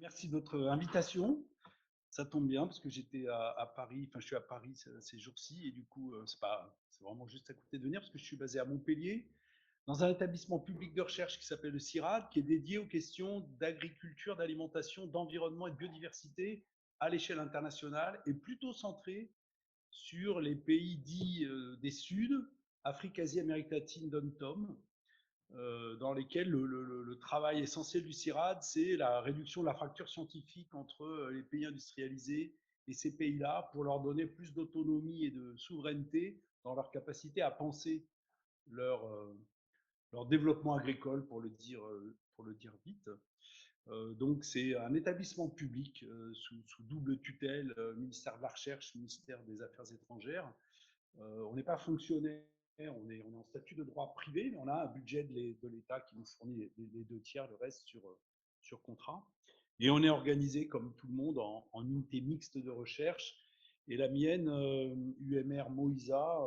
Merci de votre invitation. Ça tombe bien parce que j'étais à Paris, enfin je suis à Paris ces jours-ci et du coup c'est vraiment juste à côté de venir parce que je suis basé à Montpellier dans un établissement public de recherche qui s'appelle le CIRAD, qui est dédié aux questions d'agriculture, d'alimentation, d'environnement et de biodiversité à l'échelle internationale et plutôt centré sur les pays dits des Suds, Afrique, Asie, Amérique latine, DONTOM, dans lesquels le travail essentiel du CIRAD, c'est la réduction de la fracture scientifique entre les pays industrialisés et ces pays-là pour leur donner plus d'autonomie et de souveraineté dans leur capacité à penser leur, leur développement agricole, pour le dire vite. Donc c'est un établissement public sous double tutelle, ministère de la Recherche, ministère des Affaires étrangères. On n'est pas fonctionnaire, on est en statut de droit privé, mais on a un budget de l'État qui nous fournit les deux tiers, le reste sur contrat. Et on est organisé, comme tout le monde, en unité mixte de recherche. Et la mienne, UMR Moïsa,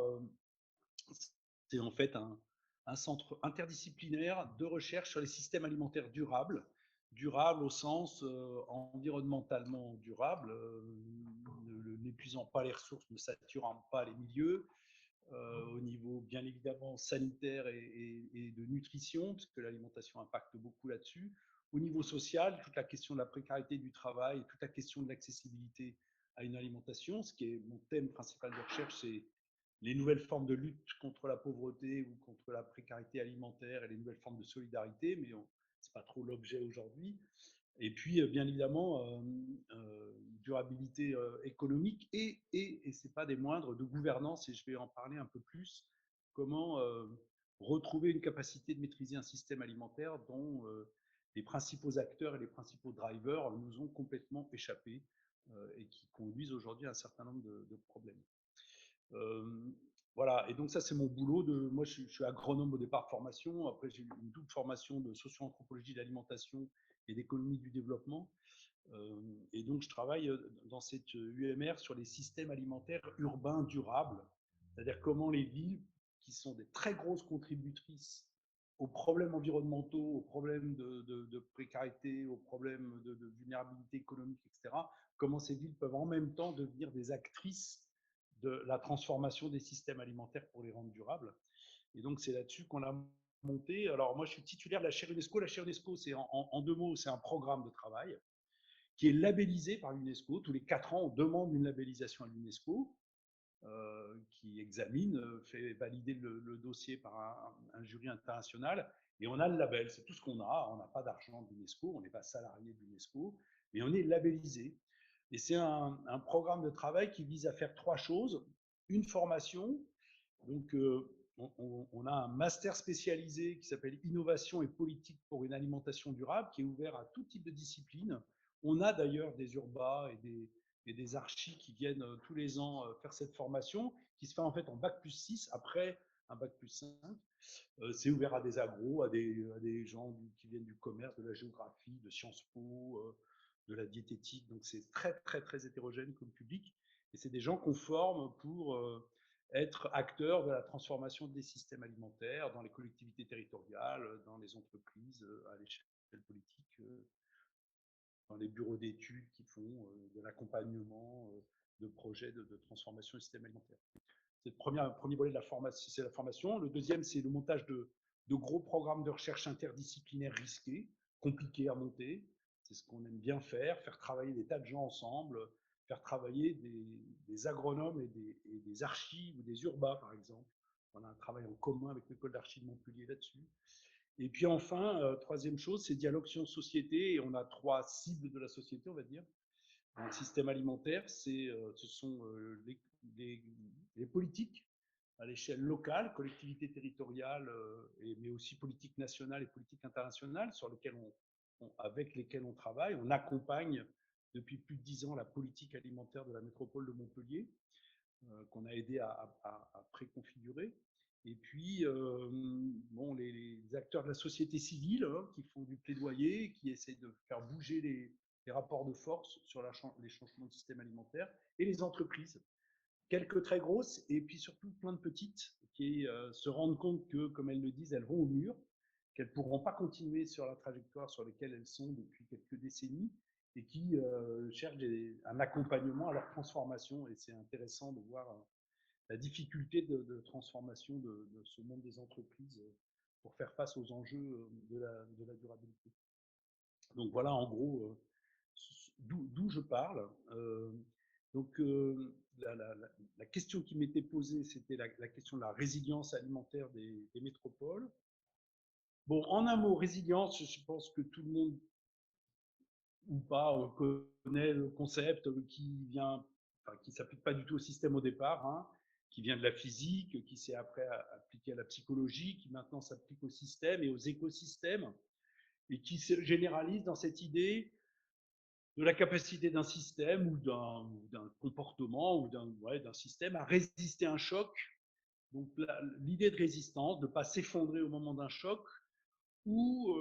c'est en fait un centre interdisciplinaire de recherche sur les systèmes alimentaires durables, durables au sens environnementalement durable, n'épuisant pas les ressources, ne saturant pas les milieux, au niveau bien évidemment sanitaire et de nutrition, puisque l'alimentation impacte beaucoup là-dessus. Au niveau social, toute la question de la précarité du travail, toute la question de l'accessibilité à une alimentation, ce qui est mon thème principal de recherche, c'est les nouvelles formes de lutte contre la pauvreté ou contre la précarité alimentaire et les nouvelles formes de solidarité, mais ce n'est pas trop l'objet aujourd'hui. Et puis, bien évidemment, durabilité économique et ce n'est pas des moindres, de gouvernance, et je vais en parler un peu plus, comment retrouver une capacité de maîtriser un système alimentaire dont les principaux acteurs et les principaux drivers nous ont complètement échappé et qui conduisent aujourd'hui à un certain nombre de problèmes. Voilà, et donc ça c'est mon boulot. Moi je suis agronome au départ de formation, après j'ai eu une double formation de socio-anthropologie de l'alimentation et d'économie du développement. Et donc je travaille dans cette UMR sur les systèmes alimentaires urbains durables, c'est-à-dire comment les villes, qui sont des très grosses contributrices aux problèmes environnementaux, aux problèmes de précarité, aux problèmes de vulnérabilité économique, etc., comment ces villes peuvent en même temps devenir des actrices de la transformation des systèmes alimentaires pour les rendre durables. Et donc, c'est là-dessus qu'on a monté. Alors, moi, je suis titulaire de la chaire UNESCO. La chaire UNESCO, c'est en deux mots, c'est un programme de travail qui est labellisé par l'UNESCO. Tous les 4 ans, on demande une labellisation à l'UNESCO qui examine, fait valider le dossier par un jury international. Et on a le label, c'est tout ce qu'on a. On n'a pas d'argent de l'UNESCO, on n'est pas salarié de l'UNESCO, mais on est labellisé. Et c'est un programme de travail qui vise à faire 3 choses. Une formation, donc on a un master spécialisé qui s'appelle Innovation et politique pour une alimentation durable, qui est ouvert à tout type de discipline. On a d'ailleurs des urbas et des archis qui viennent tous les ans faire cette formation, qui se fait en fait en bac plus 6 après un bac plus 5. C'est ouvert à des agros, à des gens qui viennent du commerce, de la géographie, de Sciences Po, de la diététique. Donc c'est très très très hétérogène comme public. Et c'est des gens qu'on forme pour être acteurs de la transformation des systèmes alimentaires dans les collectivités territoriales, dans les entreprises, à l'échelle politique, dans les bureaux d'études qui font de l'accompagnement de projets de transformation du système alimentaire. C'est le premier volet de la formation, c'est la formation. Le deuxième, c'est le montage de gros programmes de recherche interdisciplinaires risqués, compliqués à monter. C'est ce qu'on aime bien faire travailler des tas de gens ensemble, faire travailler des agronomes et des archis ou des urbas, par exemple. On a un travail en commun avec l'école d'archi de Montpellier là-dessus. Et puis enfin, troisième chose, c'est dialogue science-société. Et on a 3 cibles de la société, on va dire. Dans le système alimentaire, ce sont les politiques à l'échelle locale, collectivités territoriales, mais aussi politique nationale et politique internationale, avec lesquelles on travaille. On accompagne depuis plus de 10 ans la politique alimentaire de la métropole de Montpellier, qu'on a aidé à préconfigurer. Et puis, bon, les acteurs de la société civile qui font du plaidoyer, qui essayent de faire bouger les rapports de force sur les changements de système alimentaire, et les entreprises, quelques très grosses, et puis surtout plein de petites, qui se rendent compte que, comme elles le disent, elles vont au mur, qu'elles ne pourront pas continuer sur la trajectoire sur laquelle elles sont depuis quelques décennies, et qui cherchent un accompagnement à leur transformation. Et c'est intéressant de voir la difficulté de transformation de ce monde des entreprises pour faire face aux enjeux de la durabilité. Donc voilà en gros d'où je parle. Donc la question qui m'était posée, c'était la question de la résilience alimentaire des métropoles. Bon, en un mot, résilience, je pense que tout le monde ou pas connaît le concept qui vient, enfin, qui s'applique pas du tout au système au départ, hein, qui vient de la physique, qui s'est après appliqué à la psychologie, qui maintenant s'applique au système et aux écosystèmes, et qui se généralise dans cette idée de la capacité d'un système ou d'un comportement ou d'un système à résister à un choc. Donc l'idée de résistance, de ne pas s'effondrer au moment d'un choc, ou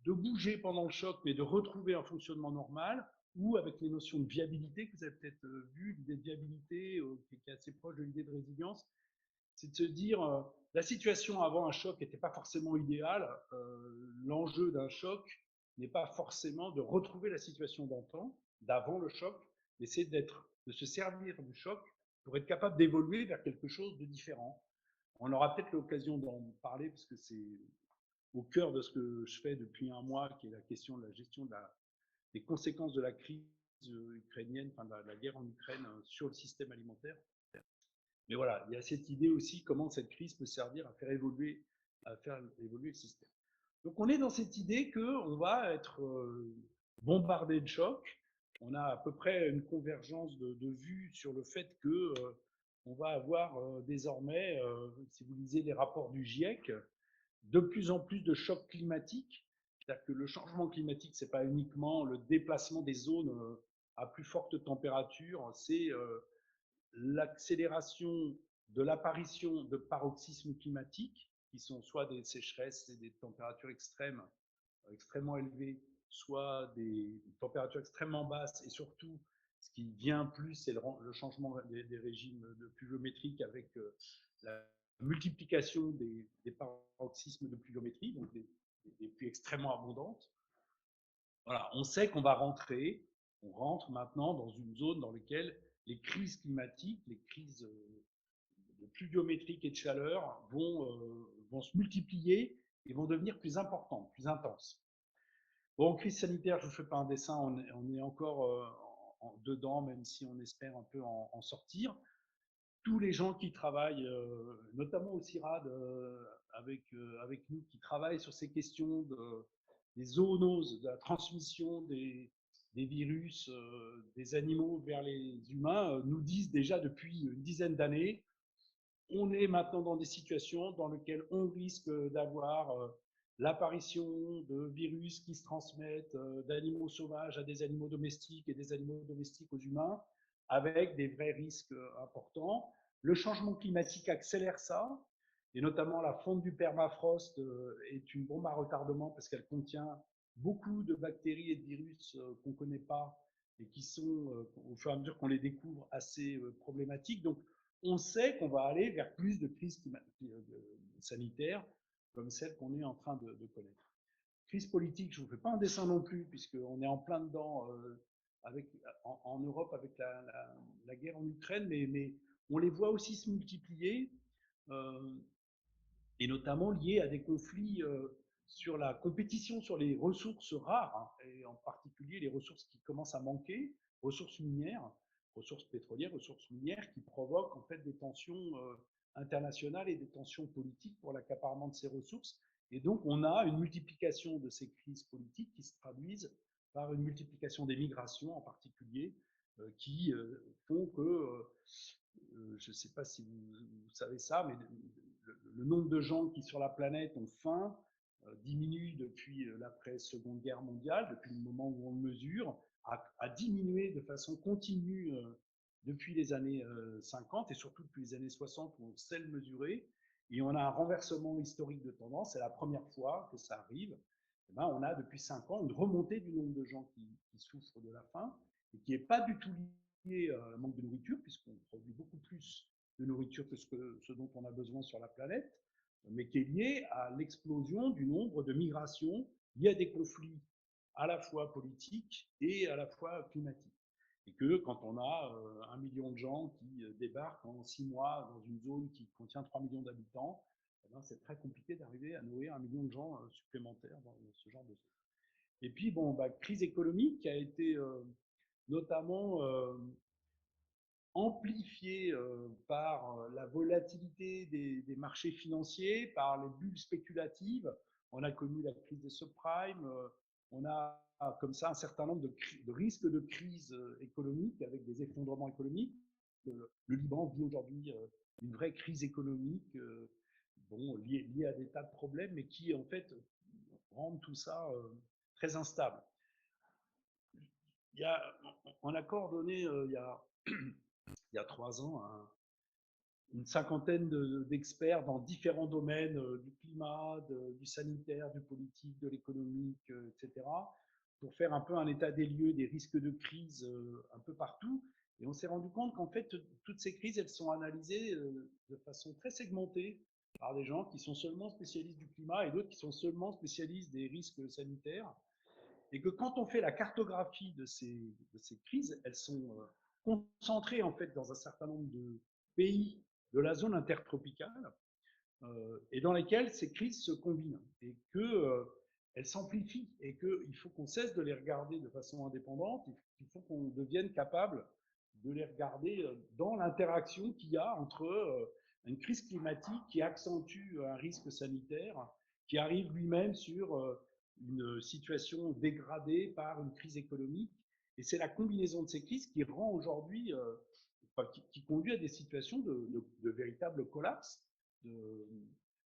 de bouger pendant le choc, mais de retrouver un fonctionnement normal, ou avec les notions de viabilité que vous avez peut-être vu, l'idée de viabilité qui est assez proche de l'idée de résilience, c'est de se dire la situation avant un choc n'était pas forcément idéale, l'enjeu d'un choc n'est pas forcément de retrouver la situation d'avant le choc, mais c'est de se servir du choc pour être capable d'évoluer vers quelque chose de différent. On aura peut-être l'occasion d'en parler parce que c'est au cœur de ce que je fais depuis un mois, qui est la question de la gestion des conséquences de la crise ukrainienne, enfin de la guerre en Ukraine sur le système alimentaire. Mais voilà, il y a cette idée aussi comment cette crise peut servir à faire évoluer le système. Donc on est dans cette idée qu'on va être bombardé de chocs. On a à peu près une convergence de vues sur le fait que on va avoir désormais, si vous lisez les rapports du GIEC, de plus en plus de chocs climatiques. C'est-à-dire que le changement climatique, ce n'est pas uniquement le déplacement des zones à plus forte température, c'est l'accélération de l'apparition de paroxysmes climatiques, qui sont soit des sécheresses et des températures extrêmes, extrêmement élevées, soit des températures extrêmement basses, et surtout, ce qui vient plus, c'est le changement des régimes de pluviométriques avec la multiplication des paroxysmes de pluviométrie, donc des pluies extrêmement abondantes. Voilà, on sait qu'on va on rentre maintenant dans une zone dans laquelle les crises climatiques, les crises de pluviométrique et de chaleur vont se multiplier et vont devenir plus importantes, plus intenses. Bon, crise sanitaire, je ne fais pas un dessin, on est encore dedans, même si on espère un peu en sortir. Tous les gens qui travaillent, notamment au CIRAD, avec nous, qui travaillent sur ces questions des zoonoses, de la transmission des virus des animaux vers les humains, nous disent déjà depuis une dizaine d'années, on est maintenant dans des situations dans lesquelles on risque d'avoir l'apparition de virus qui se transmettent d'animaux sauvages à des animaux domestiques et des animaux domestiques aux humains, avec des vrais risques importants. Le changement climatique accélère ça, et notamment la fonte du permafrost est une bombe à retardement parce qu'elle contient beaucoup de bactéries et de virus qu'on ne connaît pas et qui sont, au fur et à mesure qu'on les découvre, assez problématiques. Donc, on sait qu'on va aller vers plus de crises sanitaires comme celle qu'on est en train de connaître. Crise politique, je ne vous fais pas un dessin non plus, puisqu'on est en plein dedans en Europe avec la guerre en Ukraine, mais on les voit aussi se multiplier, et notamment liés à des conflits sur la compétition sur les ressources rares, hein, et en particulier les ressources qui commencent à manquer, ressources minières, ressources pétrolières, ressources minières, qui provoquent en fait des tensions internationales et des tensions politiques pour l'accaparement de ces ressources. Et donc on a une multiplication de ces crises politiques qui se traduisent par une multiplication des migrations en particulier, qui font que, je ne sais pas si vous savez ça, mais le nombre de gens qui sur la planète ont faim diminue depuis l'après-seconde guerre mondiale, depuis le moment où on le mesure, a diminué de façon continue depuis les années 50 et surtout depuis les années 60 où on sait le mesurer. Et on a un renversement historique de tendance. C'est la première fois que ça arrive. Et ben, on a depuis 5 ans une remontée du nombre de gens qui souffrent de la faim et qui n'est pas du tout liée à un manque de nourriture, puisqu'on produit beaucoup plus de nourriture que ce dont on a besoin sur la planète, mais qui est liée à l'explosion du nombre de migrations liées à des conflits à la fois politique et à la fois climatique. Et que quand on a 1 million de gens qui débarquent en 6 mois dans une zone qui contient 3 millions d'habitants, eh ben, c'est très compliqué d'arriver à nourrir 1 million de gens supplémentaires dans ce genre de zone. Et puis, bon, bah, crise économique qui a été notamment amplifiée par la volatilité des marchés financiers, par les bulles spéculatives. On a connu la crise des subprimes, on a comme ça un certain nombre de risques de crise économique avec des effondrements économiques. Le Liban vit aujourd'hui une vraie crise économique bon, liée à des tas de problèmes, mais qui en fait rendent tout ça très instable. On a coordonné il y a 3 ans une cinquantaine d'experts dans différents domaines du climat, du sanitaire, du politique, de l'économique, etc., pour faire un peu un état des lieux des risques de crise un peu partout. Et on s'est rendu compte qu'en fait, toutes ces crises, elles sont analysées de façon très segmentée par des gens qui sont seulement spécialistes du climat et d'autres qui sont seulement spécialistes des risques sanitaires. Et que quand on fait la cartographie de ces crises, elles sont concentrées en fait dans un certain nombre de pays de la zone intertropicale et dans lesquels ces crises se combinent et qu'elles s'amplifient et qu'il faut qu'on cesse de les regarder de façon indépendante, il faut qu'on devienne capable de les regarder dans l'interaction qu'il y a entre une crise climatique qui accentue un risque sanitaire, qui arrive lui-même sur une situation dégradée par une crise économique. Et c'est la combinaison de ces crises qui rend aujourd'hui, qui conduit à des situations de véritable collapse.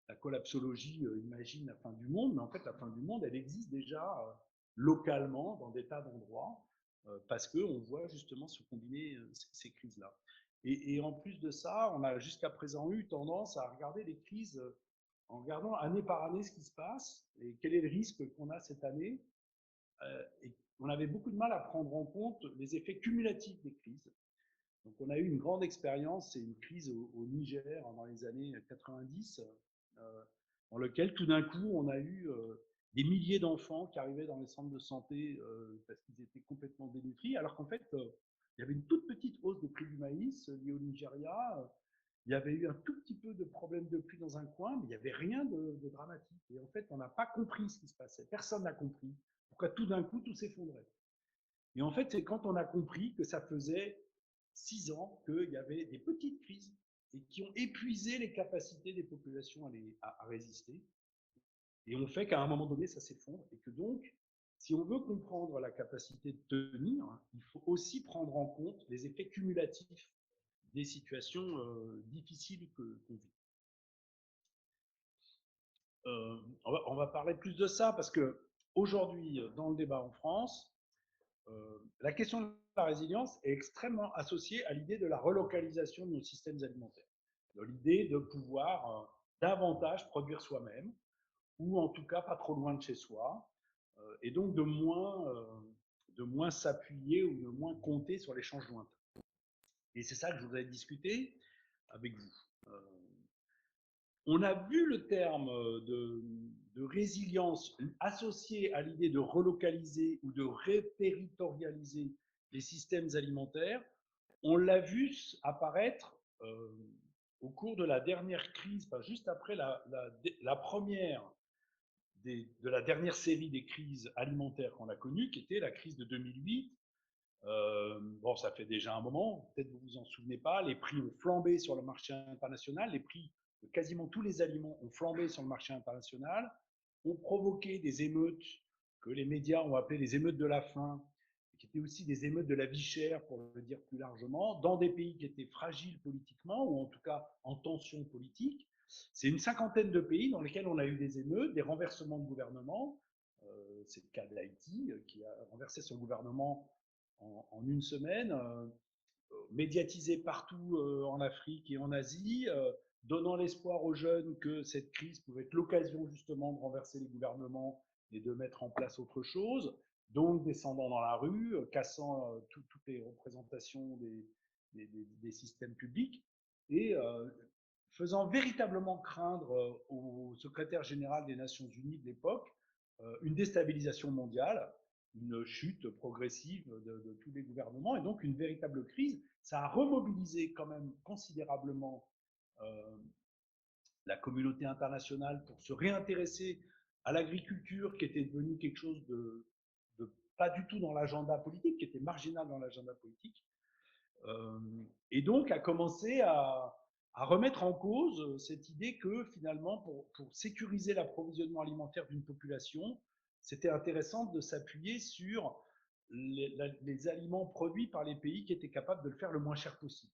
La collapsologie imagine la fin du monde, mais en fait, la fin du monde, elle existe déjà localement dans des tas d'endroits parce qu'on voit justement se combiner ces crises-là. Et en plus de ça, on a jusqu'à présent eu tendance à regarder les crises en regardant année par année ce qui se passe et quel est le risque qu'on a cette année. Et on avait beaucoup de mal à prendre en compte les effets cumulatifs des crises. Donc on a eu une grande expérience, c'est une crise au Niger dans les années 90, dans lequel tout d'un coup on a eu des milliers d'enfants qui arrivaient dans les centres de santé parce qu'ils étaient complètement dénutris, alors qu'en fait il y avait une toute petite hausse de prix du maïs liée au Nigeria. Il y avait eu un tout petit peu de problème de pluie dans un coin, mais il n'y avait rien de dramatique. Et en fait, on n'a pas compris ce qui se passait. Personne n'a compris pourquoi tout d'un coup tout s'effondrait. Et en fait, c'est quand on a compris que ça faisait 6 ans qu'il y avait des petites crises et qui ont épuisé les capacités des populations à résister. Et on fait qu'à un moment donné, ça s'effondre. Et que donc, si on veut comprendre la capacité de tenir, il faut aussi prendre en compte les effets cumulatifs des situations difficiles qu'on vit. On va parler plus de ça parce que aujourd'hui, dans le débat en France, la question de la résilience est extrêmement associée à l'idée de la relocalisation de nos systèmes alimentaires, de l'idée de pouvoir davantage produire soi-même, ou en tout cas pas trop loin de chez soi, et donc de moins s'appuyer ou de moins compter sur l'échange lointain. Et c'est ça que je voudrais discuter avec vous. On a vu le terme de résilience associé à l'idée de relocaliser ou de réterritorialiser les systèmes alimentaires. On l'a vu apparaître au cours de la dernière crise, enfin, juste après la première de la dernière série des crises alimentaires qu'on a connues, qui était la crise de 2008. Bon, ça fait déjà un moment, peut-être vous vous en souvenez pas, les prix ont flambé sur le marché international, les prix de quasiment tous les aliments ont flambé sur le marché international, ont provoqué des émeutes que les médias ont appelées les émeutes de la faim, qui étaient aussi des émeutes de la vie chère, pour le dire plus largement, dans des pays qui étaient fragiles politiquement, ou en tout cas en tension politique. C'est une cinquantaine de pays dans lesquels on a eu des émeutes, des renversements de gouvernement. C'est le cas de l'Haïti, qui a renversé son gouvernement en une semaine, médiatisé partout en Afrique et en Asie, donnant l'espoir aux jeunes que cette crise pouvait être l'occasion justement de renverser les gouvernements et de mettre en place autre chose, donc descendant dans la rue, cassant toutes les représentations des systèmes publics et faisant véritablement craindre au secrétaire général des Nations Unies de l'époque une déstabilisation mondiale une chute progressive de tous les gouvernements et donc une véritable crise. Ça a remobilisé quand même considérablement euh, la communauté internationale pour se réintéresser à l'agriculture qui était devenue quelque chose de pas du tout dans l'agenda politique, qui était marginal dans l'agenda politique, euh, et donc a commencé à remettre en cause cette idée que finalement, pour sécuriser l'approvisionnement alimentaire d'une population, c'était intéressant de s'appuyer sur les aliments produits par les pays qui étaient capables de le faire le moins cher possible.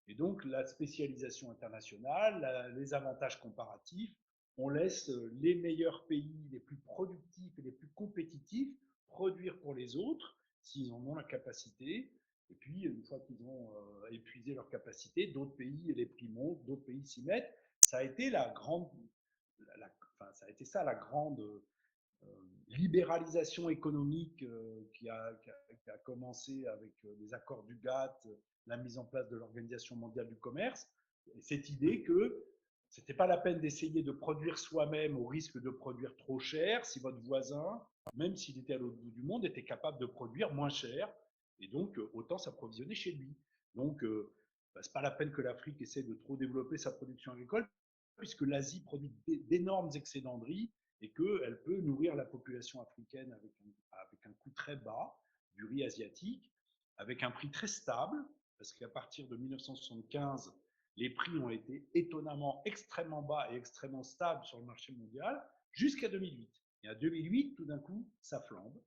Et donc la spécialisation internationale, les avantages comparatifs, on laisse les meilleurs pays, les plus productifs et les plus compétitifs produire pour les autres s'ils en ont la capacité. Et puis, une fois qu'ils ont épuisé leur capacité, d'autres pays, les prix montent, d'autres pays s'y mettent. Ça a été la grande, enfin, ça a été ça la grande libéralisation économique qui a commencé avec les accords du GATT, la mise en place de l'Organisation mondiale du commerce, et cette idée que ce n'était pas la peine d'essayer de produire soi-même au risque de produire trop cher si votre voisin, même s'il était à l'autre bout du monde, était capable de produire moins cher, et donc autant s'approvisionner chez lui. Donc, ce n'est pas la peine que l'Afrique essaie de trop développer sa production agricole, puisque l'Asie produit d'énormes excédents de riz et qu'elle peut nourrir la population africaine avec un coût très bas du riz asiatique, avec un prix très stable, parce qu'à partir de 1975, les prix ont été étonnamment extrêmement bas et extrêmement stables sur le marché mondial, jusqu'à 2008. Et à 2008, tout d'un coup, ça flambe,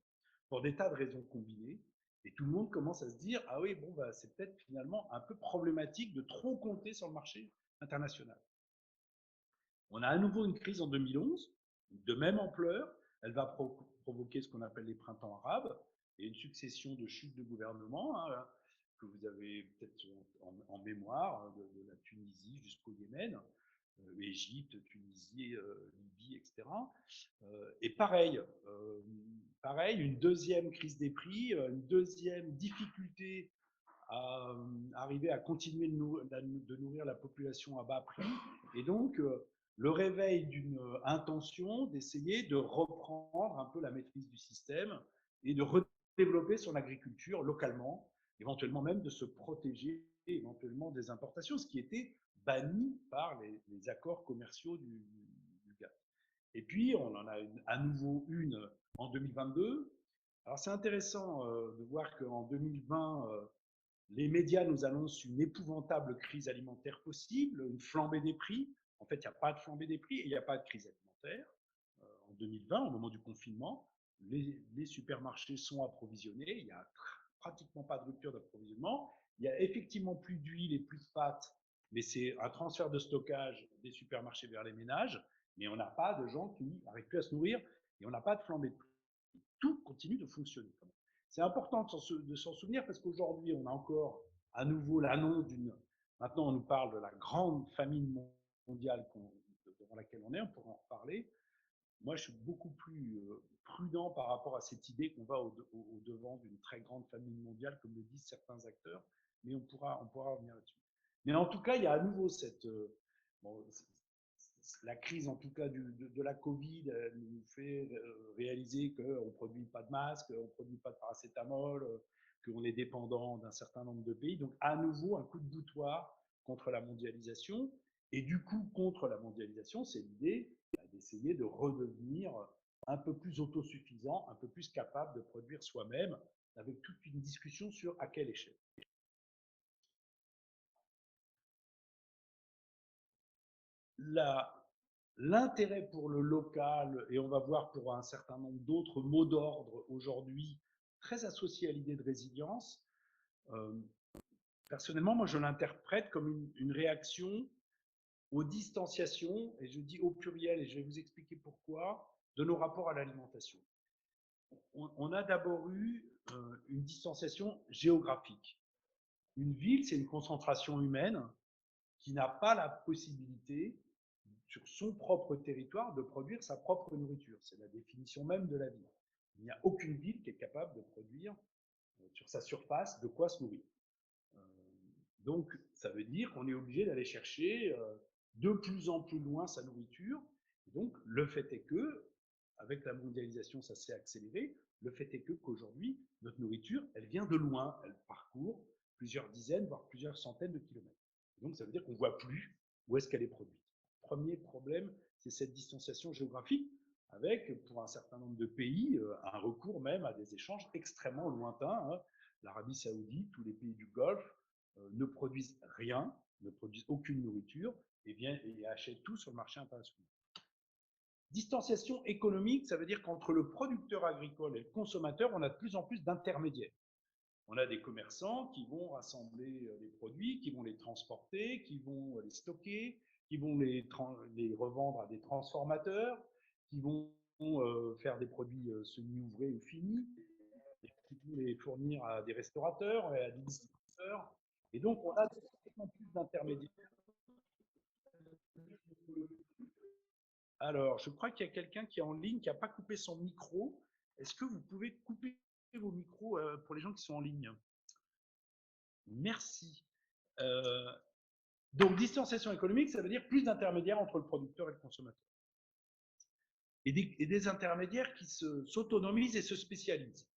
pour des tas de raisons combinées, et tout le monde commence à se dire, ah oui, bon, bah, c'est peut-être finalement un peu problématique de trop compter sur le marché international. On a à nouveau une crise en 2011, de même ampleur. Elle va provoquer ce qu'on appelle les printemps arabes et une succession de chutes de gouvernements que vous avez peut-être en mémoire, de la Tunisie jusqu'au Yémen, Égypte, Tunisie, Libye, etc. Et pareil, une deuxième crise des prix, une deuxième difficulté à arriver à continuer de nourrir la population à bas prix. Et donc, le réveil d'une intention d'essayer de reprendre un peu la maîtrise du système et de redévelopper son agriculture localement, éventuellement même de se protéger éventuellement des importations, ce qui était banni par les accords commerciaux du GATT. Et puis, on en a à nouveau une en 2022. Alors, c'est intéressant de voir qu'en 2020, les médias nous annoncent une épouvantable crise alimentaire possible, une flambée des prix. En fait, il n'y a pas de flambée des prix et il n'y a pas de crise alimentaire. En 2020, au moment du confinement, les supermarchés sont approvisionnés, il n'y a pratiquement pas de rupture d'approvisionnement. Il y a effectivement plus d'huile et plus de pâtes, mais c'est un transfert de stockage des supermarchés vers les ménages, mais on n'a pas de gens qui n'arrivent plus à se nourrir et on n'a pas de flambée de prix. Tout continue de fonctionner. C'est important de s'en souvenir parce qu'aujourd'hui, on a encore à nouveau l'annonce d'une. Maintenant, on nous parle de la grande famine mondiale devant laquelle on pourra en reparler. Moi, je suis beaucoup plus prudent par rapport à cette idée qu'on va au devant d'une très grande famine mondiale, comme le disent certains acteurs, mais on pourra revenir là-dessus. Mais en tout cas, il y a à nouveau cette. Bon, la crise, en tout cas, de la Covid, nous fait réaliser qu'on ne produit pas de masques, on ne produit pas de paracétamol, qu'on est dépendant d'un certain nombre de pays. Donc, à nouveau, un coup de boutoir contre la mondialisation. Et du coup, contre la mondialisation, c'est l'idée d'essayer de redevenir un peu plus autosuffisant, un peu plus capable de produire soi-même, avec toute une discussion sur à quelle échelle. L'intérêt pour le local, et on va voir pour un certain nombre d'autres mots d'ordre aujourd'hui, très associés à l'idée de résilience, euh, personnellement, moi je l'interprète comme une réaction aux distanciations, et je dis au pluriel, et je vais vous expliquer pourquoi, de nos rapports à l'alimentation. On a d'abord eu une distanciation géographique. Une ville, c'est une concentration humaine qui n'a pas la possibilité, sur son propre territoire, de produire sa propre nourriture. C'est la définition même de la ville. Il n'y a aucune ville qui est capable de produire sur sa surface de quoi se nourrir. Euh, donc, ça veut dire qu'on est obligé d'aller chercher de plus en plus loin sa nourriture. Donc, le fait est que avec la mondialisation, ça s'est accéléré. Le fait est qu'aujourd'hui, notre nourriture, elle vient de loin. Elle parcourt plusieurs dizaines, voire plusieurs centaines de kilomètres. Donc, ça veut dire qu'on ne voit plus où est-ce qu'elle est produite. Premier problème, c'est cette distanciation géographique, avec, pour un certain nombre de pays, un recours même à des échanges extrêmement lointains. L'Arabie saoudite, tous les pays du Golfe ne produisent rien, ne produisent aucune nourriture et achètent tout sur le marché international. Distanciation économique, ça veut dire qu'entre le producteur agricole et le consommateur, on a de plus en plus d'intermédiaires. On a des commerçants qui vont rassembler les produits, qui vont les transporter, qui vont les stocker, qui vont les revendre à des transformateurs, qui vont faire des produits semi-ouvrés ou finis, qui vont les fournir à des restaurateurs et à des distributeurs. Et donc, on a de plus en plus d'intermédiaires. Alors, je crois qu'il y a quelqu'un qui est en ligne qui n'a pas coupé son micro. Est-ce que vous pouvez couper vos micros pour les gens qui sont en ligne? Merci. Donc, distanciation économique, ça veut dire plus d'intermédiaires entre le producteur et le consommateur. Et des intermédiaires qui s'autonomisent et se spécialisent.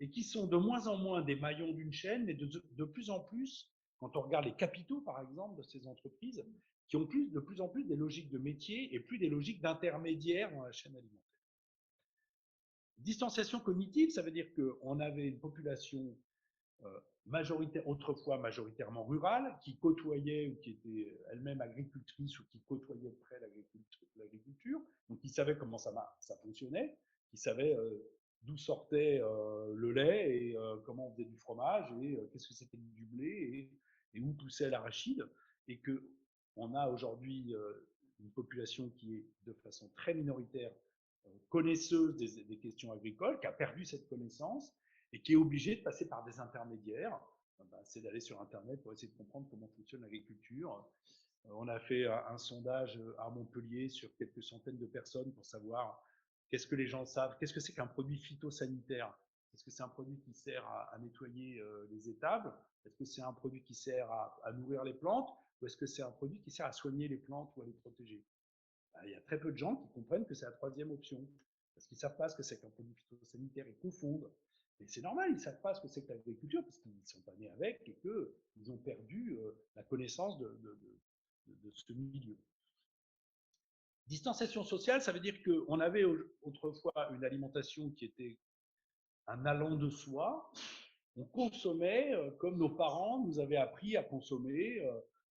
Et qui sont de moins en moins des maillons d'une chaîne, mais de plus en plus, quand on regarde les capitaux, par exemple, de ces entreprises, qui ont de plus en plus des logiques de métier et plus des logiques d'intermédiaires dans la chaîne alimentaire. Distanciation cognitive, ça veut dire qu'on avait une population autrefois majoritairement rurale, qui côtoyait ou qui était elle-même agricultrice ou qui côtoyait de près l'agriculture, donc qui savait comment ça fonctionnait, qui savait d'où sortait le lait et comment on faisait du fromage et qu'est-ce que c'était du blé et où poussait l'arachide, et qu'on a aujourd'hui une population qui est de façon très minoritaire connaisseuse des questions agricoles, qui a perdu cette connaissance et qui est obligée de passer par des intermédiaires. C'est d'aller sur Internet pour essayer de comprendre comment fonctionne l'agriculture. On a fait un sondage à Montpellier sur quelques centaines de personnes pour savoir qu'est-ce que les gens savent, qu'est-ce que c'est qu'un produit phytosanitaire. Est-ce que c'est un produit qui sert à nettoyer les étables? Est-ce que c'est un produit qui sert à nourrir les plantes? Ou est-ce que c'est un produit qui sert à soigner les plantes ou à les protéger? Il y a très peu de gens qui comprennent que c'est la troisième option, parce qu'ils ne savent pas ce que c'est qu'un produit phytosanitaire, ils confondent. Et c'est normal, ils ne savent pas ce que c'est que l'agriculture, parce qu'ils ne sont pas nés avec et qu'ils ont perdu la connaissance de ce milieu. Distanciation sociale, ça veut dire qu'on avait autrefois une alimentation qui était un allant de soi. On consommait comme nos parents nous avaient appris à consommer.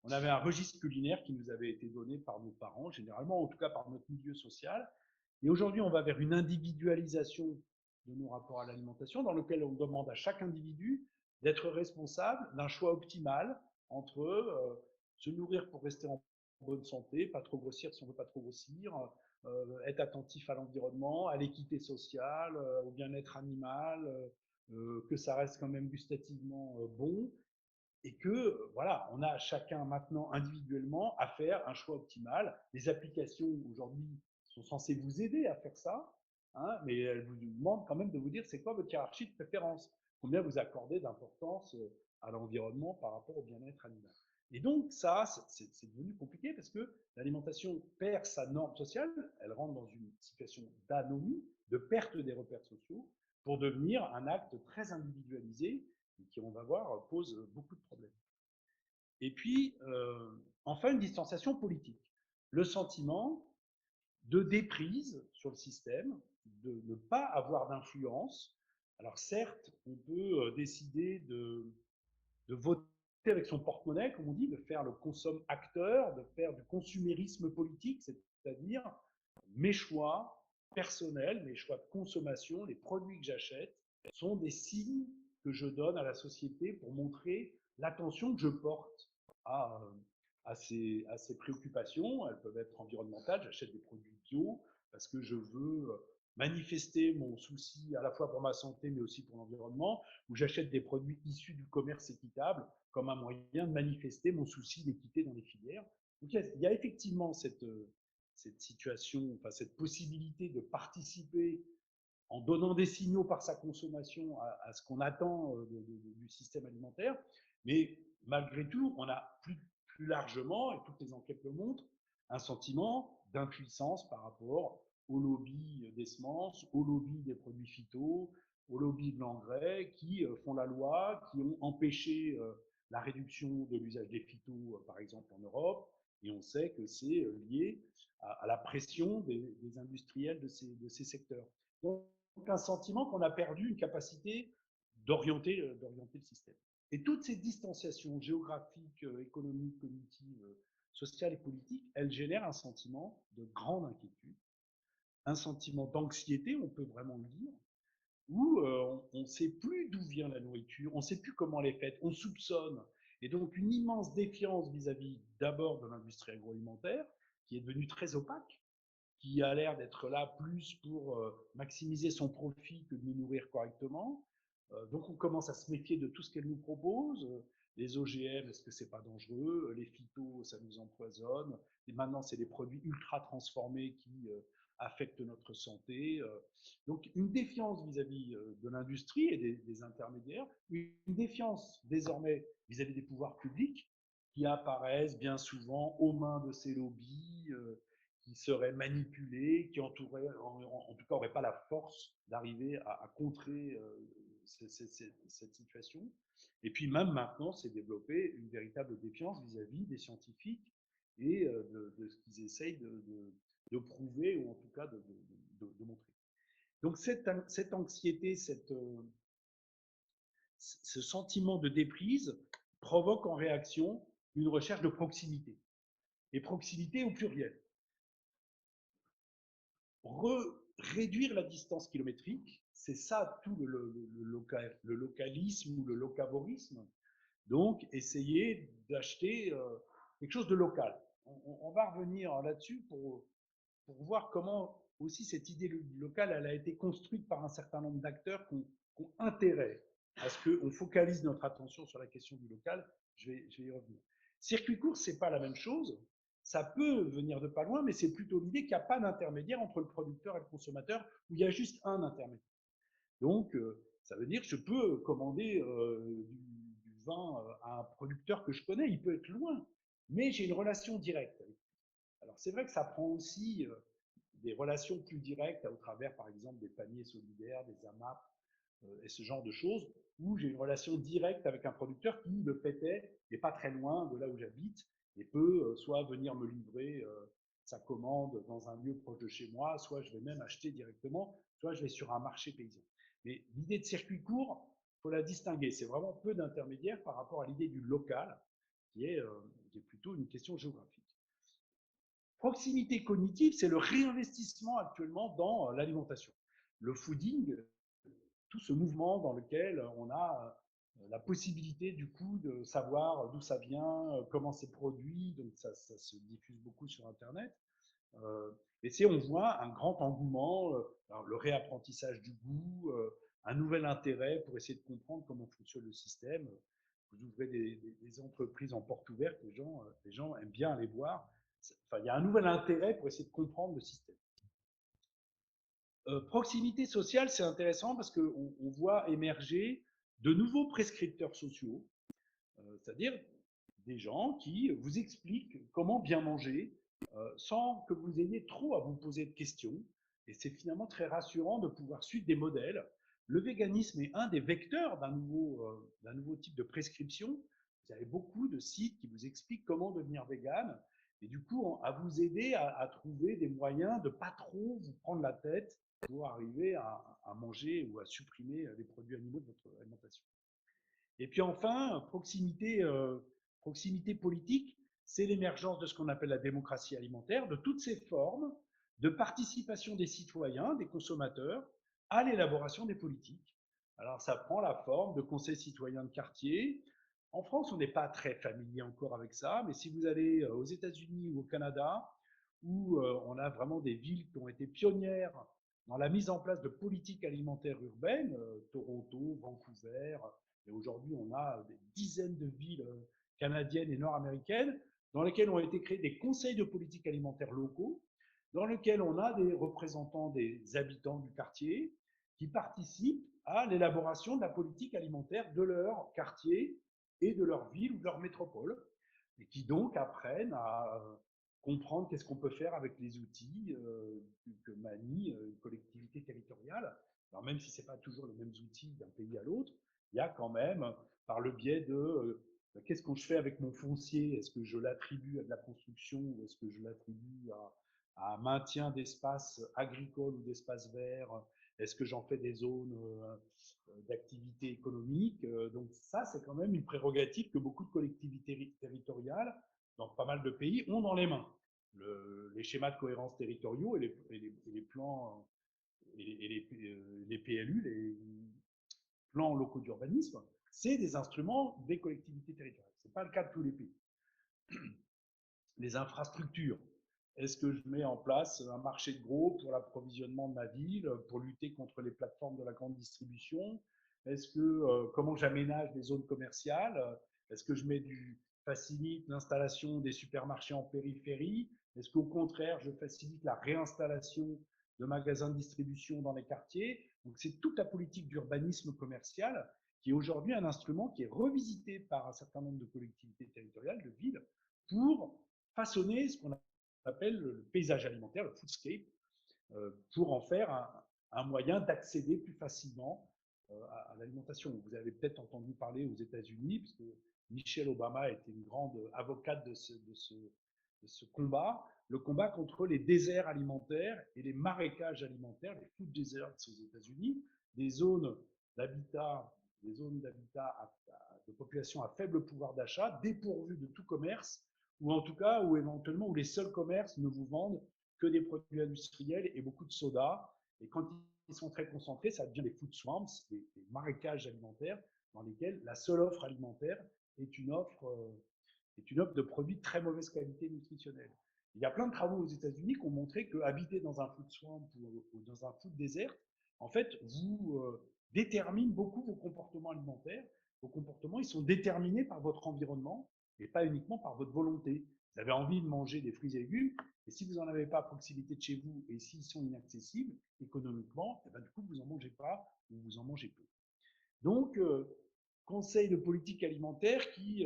On avait un registre culinaire qui nous avait été donné par nos parents, généralement, en tout cas par notre milieu social. Et aujourd'hui, on va vers une individualisation de nos rapports à l'alimentation, dans lequel on demande à chaque individu d'être responsable d'un choix optimal entre se nourrir pour rester en bonne santé, pas trop grossir si on ne veut pas trop grossir, être attentif à l'environnement, à l'équité sociale, au bien-être animal, que ça reste quand même gustativement bon, et que voilà, on a chacun maintenant individuellement à faire un choix optimal. Les applications aujourd'hui sont censées vous aider à faire ça, hein, mais elles vous demandent quand même de vous dire c'est quoi votre hiérarchie de préférence, combien vous accordez d'importance à l'environnement par rapport au bien-être animal. Et donc ça, c'est devenu compliqué parce que l'alimentation perd sa norme sociale, elle rentre dans une situation d'anomie, de perte des repères sociaux, pour devenir un acte très individualisé qui, on va voir, pose beaucoup de problèmes. Et puis, enfin, une distanciation politique. Le sentiment de déprise sur le système, de ne pas avoir d'influence. Alors certes, on peut décider de voter avec son porte-monnaie, comme on dit, de faire le consomme-acteur, de faire du consumérisme politique, c'est-à-dire mes choix personnels, mes choix de consommation, les produits que j'achète, sont des signes que je donne à la société pour montrer l'attention que je porte à ces préoccupations. Elles peuvent être environnementales, j'achète des produits bio parce que je veux manifester mon souci à la fois pour ma santé mais aussi pour l'environnement, ou j'achète des produits issus du commerce équitable comme un moyen de manifester mon souci d'équité dans les filières. Donc il y a effectivement cette situation, enfin cette possibilité de participer en donnant des signaux par sa consommation à ce qu'on attend du système alimentaire, mais malgré tout, on a plus largement, et toutes les enquêtes le montrent, un sentiment d'impuissance par rapport au lobby des semences, au lobby des produits phyto, au lobby de l'engrais, qui font la loi, qui ont empêché la réduction de l'usage des phytos, par exemple en Europe, et on sait que c'est lié à la pression des industriels de ces secteurs. Donc un sentiment qu'on a perdu une capacité d'orienter le système. Et toutes ces distanciations géographiques, économiques, cognitives, sociales et politiques, elles génèrent un sentiment de grande inquiétude, un sentiment d'anxiété, on peut vraiment le dire, où on ne sait plus d'où vient la nourriture, on ne sait plus comment elle est faite, on soupçonne. Et donc une immense défiance vis-à-vis d'abord de l'industrie agroalimentaire, qui est devenue très opaque, qui a l'air d'être là plus pour maximiser son profit que de nous nourrir correctement. Donc on commence à se méfier de tout ce qu'elle nous propose. Les OGM, est-ce que c'est pas dangereux? Les phytos, ça nous empoisonne. Et maintenant, c'est des produits ultra transformés qui affectent notre santé. Donc une défiance vis-à-vis de l'industrie et des intermédiaires, une défiance désormais vis-à-vis des pouvoirs publics qui apparaissent bien souvent aux mains de ces lobbies, qui seraient manipulés, qui en tout cas n'auraient pas la force d'arriver à contrer cette situation. Et puis même maintenant, c'est développé une véritable défiance vis-à-vis des scientifiques et de ce qu'ils essayent de prouver ou en tout cas de montrer. Donc cette anxiété, ce sentiment de déprise provoque en réaction une recherche de proximité. Et proximité au pluriel. Réduire la distance kilométrique, c'est ça tout le localisme ou le locavorisme. Donc, essayer d'acheter quelque chose de local. On va revenir là-dessus pour voir comment aussi cette idée locale, elle a été construite par un certain nombre d'acteurs qui ont intérêt à ce qu'on focalise notre attention sur la question du local. Je vais y revenir. Circuit court, c'est pas la même chose. Ça peut venir de pas loin, mais c'est plutôt l'idée qu'il n'y a pas d'intermédiaire entre le producteur et le consommateur, où il y a juste un intermédiaire. Donc, ça veut dire que je peux commander du vin à un producteur que je connais, il peut être loin, mais j'ai une relation directe avec lui. Alors, c'est vrai que ça prend aussi des relations plus directes au travers, par exemple, des paniers solidaires, des AMAP et ce genre de choses, où j'ai une relation directe avec un producteur qui, le fait est pas très loin de là où j'habite et peut soit venir me livrer sa commande dans un lieu proche de chez moi, soit je vais même acheter directement, soit je vais sur un marché paysan. Mais l'idée de circuit court, il faut la distinguer. C'est vraiment peu d'intermédiaires par rapport à l'idée du local, qui est plutôt une question géographique. Proximité cognitive, c'est le réinvestissement actuellement dans l'alimentation. Le fooding, tout ce mouvement dans lequel on a la possibilité du coup de savoir d'où ça vient, comment c'est produit, donc ça se diffuse beaucoup sur Internet. Et on voit un grand engouement, le réapprentissage du goût, un nouvel intérêt pour essayer de comprendre comment fonctionne le système. Vous ouvrez des entreprises en porte ouverte, les gens aiment bien aller voir. Enfin, il y a un nouvel intérêt pour essayer de comprendre le système. Proximité sociale, c'est intéressant parce qu'on voit émerger de nouveaux prescripteurs sociaux, c'est-à-dire des gens qui vous expliquent comment bien manger sans que vous ayez trop à vous poser de questions. Et c'est finalement très rassurant de pouvoir suivre des modèles. Le véganisme est un des vecteurs d'un nouveau type de prescription. Vous avez beaucoup de sites qui vous expliquent comment devenir végane et du coup à vous aider à trouver des moyens de ne pas trop vous prendre la tête pour arriver à manger ou à supprimer les produits animaux de votre alimentation. Et puis enfin, proximité politique, c'est l'émergence de ce qu'on appelle la démocratie alimentaire, de toutes ces formes de participation des citoyens, des consommateurs, à l'élaboration des politiques. Alors ça prend la forme de conseils citoyens de quartier. En France, on n'est pas très familier encore avec ça, mais si vous allez aux États-Unis ou au Canada, où on a vraiment des villes qui ont été pionnières dans la mise en place de politiques alimentaires urbaines, Toronto, Vancouver, et aujourd'hui on a des dizaines de villes canadiennes et nord-américaines dans lesquelles ont été créés des conseils de politique alimentaire locaux, dans lesquels on a des représentants des habitants du quartier qui participent à l'élaboration de la politique alimentaire de leur quartier et de leur ville ou de leur métropole, et qui donc apprennent à comprendre qu'est-ce qu'on peut faire avec les outils que manie une collectivité territoriale. Alors même si ce n'est pas toujours les mêmes outils d'un pays à l'autre, il y a quand même, par le biais de qu'est-ce que je fais avec mon foncier? Est-ce que je l'attribue à de la construction ou est-ce que je l'attribue à un maintien d'espaces agricoles ou d'espaces verts? Est-ce que j'en fais des zones d'activité économique? Donc ça, c'est quand même une prérogative que beaucoup de collectivités territoriales dans pas mal de pays ont dans les mains. Les schémas de cohérence territoriaux et les plans les PLU, les plans locaux d'urbanisme, c'est des instruments des collectivités territoriales. Ce n'est pas le cas de tous les pays. Les infrastructures. Est-ce que je mets en place un marché de gros pour l'approvisionnement de ma ville, pour lutter contre les plateformes de la grande distribution? Est-ce que comment j'aménage les zones commerciales? Est-ce que je facilite l'installation des supermarchés en périphérie? Est-ce qu'au contraire, je facilite la réinstallation de magasins de distribution dans les quartiers? Donc c'est toute la politique d'urbanisme commercial qui est aujourd'hui un instrument qui est revisité par un certain nombre de collectivités territoriales, de villes, pour façonner ce qu'on appelle le paysage alimentaire, le foodscape, pour en faire un moyen d'accéder plus facilement à l'alimentation. Vous avez peut-être entendu parler aux États-Unis, parce que Michelle Obama était une grande avocate de ce combat, le combat contre les déserts alimentaires et les marécages alimentaires, les food deserts aux États-Unis, des zones d'habitat, de population à faible pouvoir d'achat, dépourvues de tout commerce, ou en tout cas où éventuellement où les seuls commerces ne vous vendent que des produits industriels et beaucoup de soda. Et quand ils sont très concentrés, ça devient des food swamps, des marécages alimentaires dans lesquels la seule offre alimentaire est une offre de produits de très mauvaise qualité nutritionnelle. Il y a plein de travaux aux États-Unis qui ont montré que habiter dans un food swamp ou dans un food desert, en fait, vous détermine beaucoup vos comportements alimentaires. Vos comportements, ils sont déterminés par votre environnement et pas uniquement par votre volonté. Vous avez envie de manger des fruits et légumes, et si vous n'en avez pas à proximité de chez vous et s'ils sont inaccessibles économiquement, et ben, du coup, vous n'en mangez pas ou vous en mangez peu. Donc, conseil de politique alimentaire qui,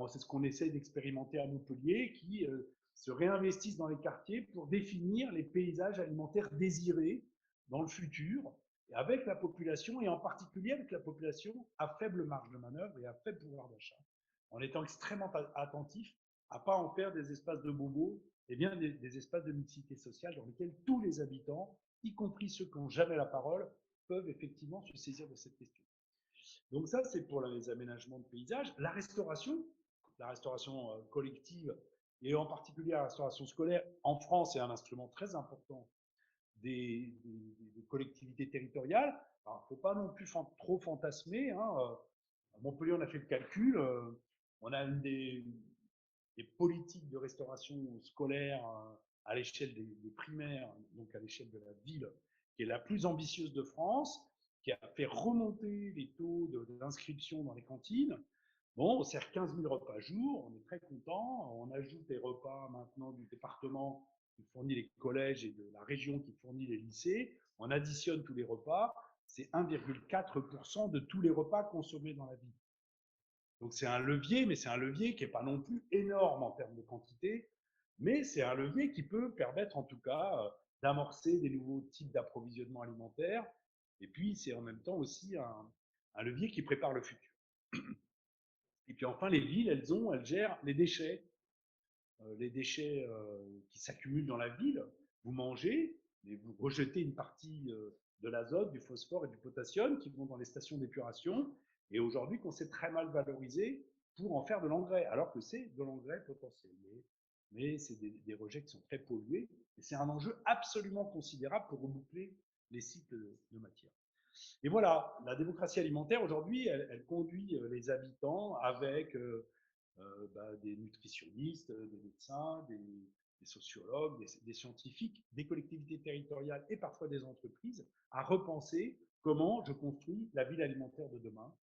c'est ce qu'on essaie d'expérimenter à Montpellier, qui se réinvestissent dans les quartiers pour définir les paysages alimentaires désirés dans le futur, avec la population et en particulier avec la population à faible marge de manœuvre et à faible pouvoir d'achat, en étant extrêmement attentif à ne pas en faire des espaces de bobos, et bien des espaces de mixité sociale dans lesquels tous les habitants, y compris ceux qui n'ont jamais la parole, peuvent effectivement se saisir de cette question. Donc ça, c'est pour les aménagements de paysages. La restauration collective, et en particulier la restauration scolaire, en France, est un instrument très important des collectivités territoriales. Alors, il ne faut pas non plus trop fantasmer. À Montpellier, on a fait le calcul. On a des politiques de restauration scolaire à l'échelle des primaires, donc à l'échelle de la ville, qui est la plus ambitieuse de France, qui a fait remonter les taux d'inscription dans les cantines. Bon, on sert 15 000 repas jour, on est très content. On ajoute les repas maintenant du département qui fournit les collèges et de la région qui fournit les lycées. On additionne tous les repas, c'est 1,4% de tous les repas consommés dans la ville. Donc c'est un levier, mais c'est un levier qui n'est pas non plus énorme en termes de quantité, mais c'est un levier qui peut permettre en tout cas d'amorcer des nouveaux types d'approvisionnement alimentaire. Et puis c'est en même temps aussi un levier qui prépare le futur. Et puis enfin, les villes, elles gèrent les déchets qui s'accumulent dans la ville. Vous mangez, mais vous rejetez une partie de l'azote, du phosphore et du potassium qui vont dans les stations d'épuration, et aujourd'hui qu'on sait très mal valoriser pour en faire de l'engrais, alors que c'est de l'engrais potentiel. Mais c'est des rejets qui sont très pollués, et c'est un enjeu absolument considérable pour reboucler les cycles de matière. Et voilà, la démocratie alimentaire, aujourd'hui, elle conduit les habitants avec des nutritionnistes, des médecins, des sociologues, des scientifiques, des collectivités territoriales et parfois des entreprises à repenser comment je construis la ville alimentaire de demain.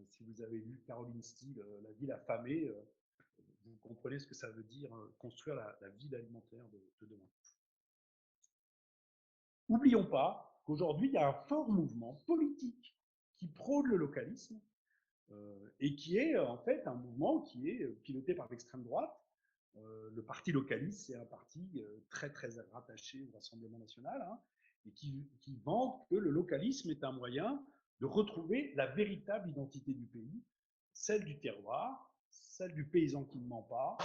Si vous avez lu Caroline Steele, La ville affamée, vous comprenez ce que ça veut dire construire la ville alimentaire de demain. N'oublions pas qu'aujourd'hui, il y a un fort mouvement politique qui prône le localisme et qui est en fait un mouvement qui est piloté par l'extrême droite, Le parti localiste, c'est un parti très très rattaché au Rassemblement national, hein, et qui vante que le localisme est un moyen de retrouver la véritable identité du pays, celle du terroir, celle du paysan qui ne ment pas,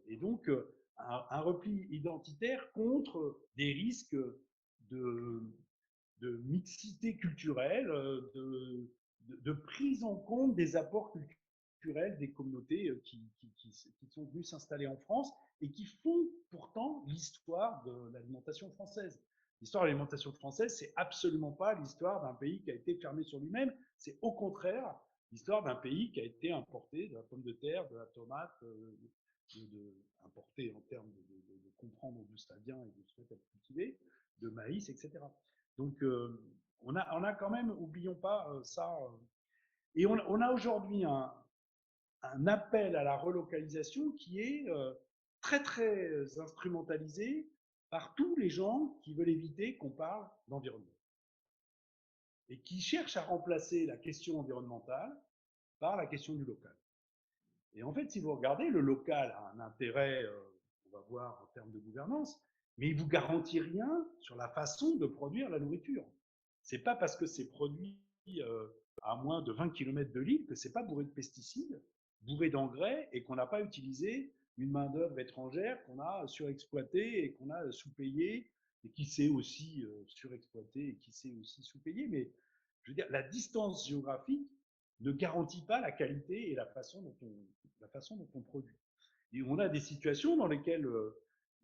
et donc un repli identitaire contre des risques de, de mixité culturelle, de prise en compte des apports culturels des communautés qui sont venues s'installer en France et qui font pourtant l'histoire de l'alimentation française. L'histoire de l'alimentation française, c'est absolument pas l'histoire d'un pays qui a été fermé sur lui-même, c'est au contraire l'histoire d'un pays qui a été importé de la pomme de terre, de la tomate, importé en termes de comprendre d'où ça vient et de souhaiter être cultivé, de maïs, etc. Donc, on a quand même, oublions pas ça. Et on a aujourd'hui un appel à la relocalisation qui est très, très instrumentalisé par tous les gens qui veulent éviter qu'on parle d'environnement et qui cherchent à remplacer la question environnementale par la question du local. Et en fait, si vous regardez, le local a un intérêt, on va voir en termes de gouvernance, mais il ne vous garantit rien sur la façon de produire la nourriture. C'est pas parce que c'est produit à moins de 20 km de l'île que c'est pas bourré de pesticides, bourré d'engrais et qu'on n'a pas utilisé une main-d'œuvre étrangère qu'on a surexploitée et qu'on a sous-payée et qui s'est aussi surexploitée et qui s'est aussi sous-payée. Mais je veux dire, la distance géographique ne garantit pas la qualité et la façon dont on produit. Et on a des situations dans lesquelles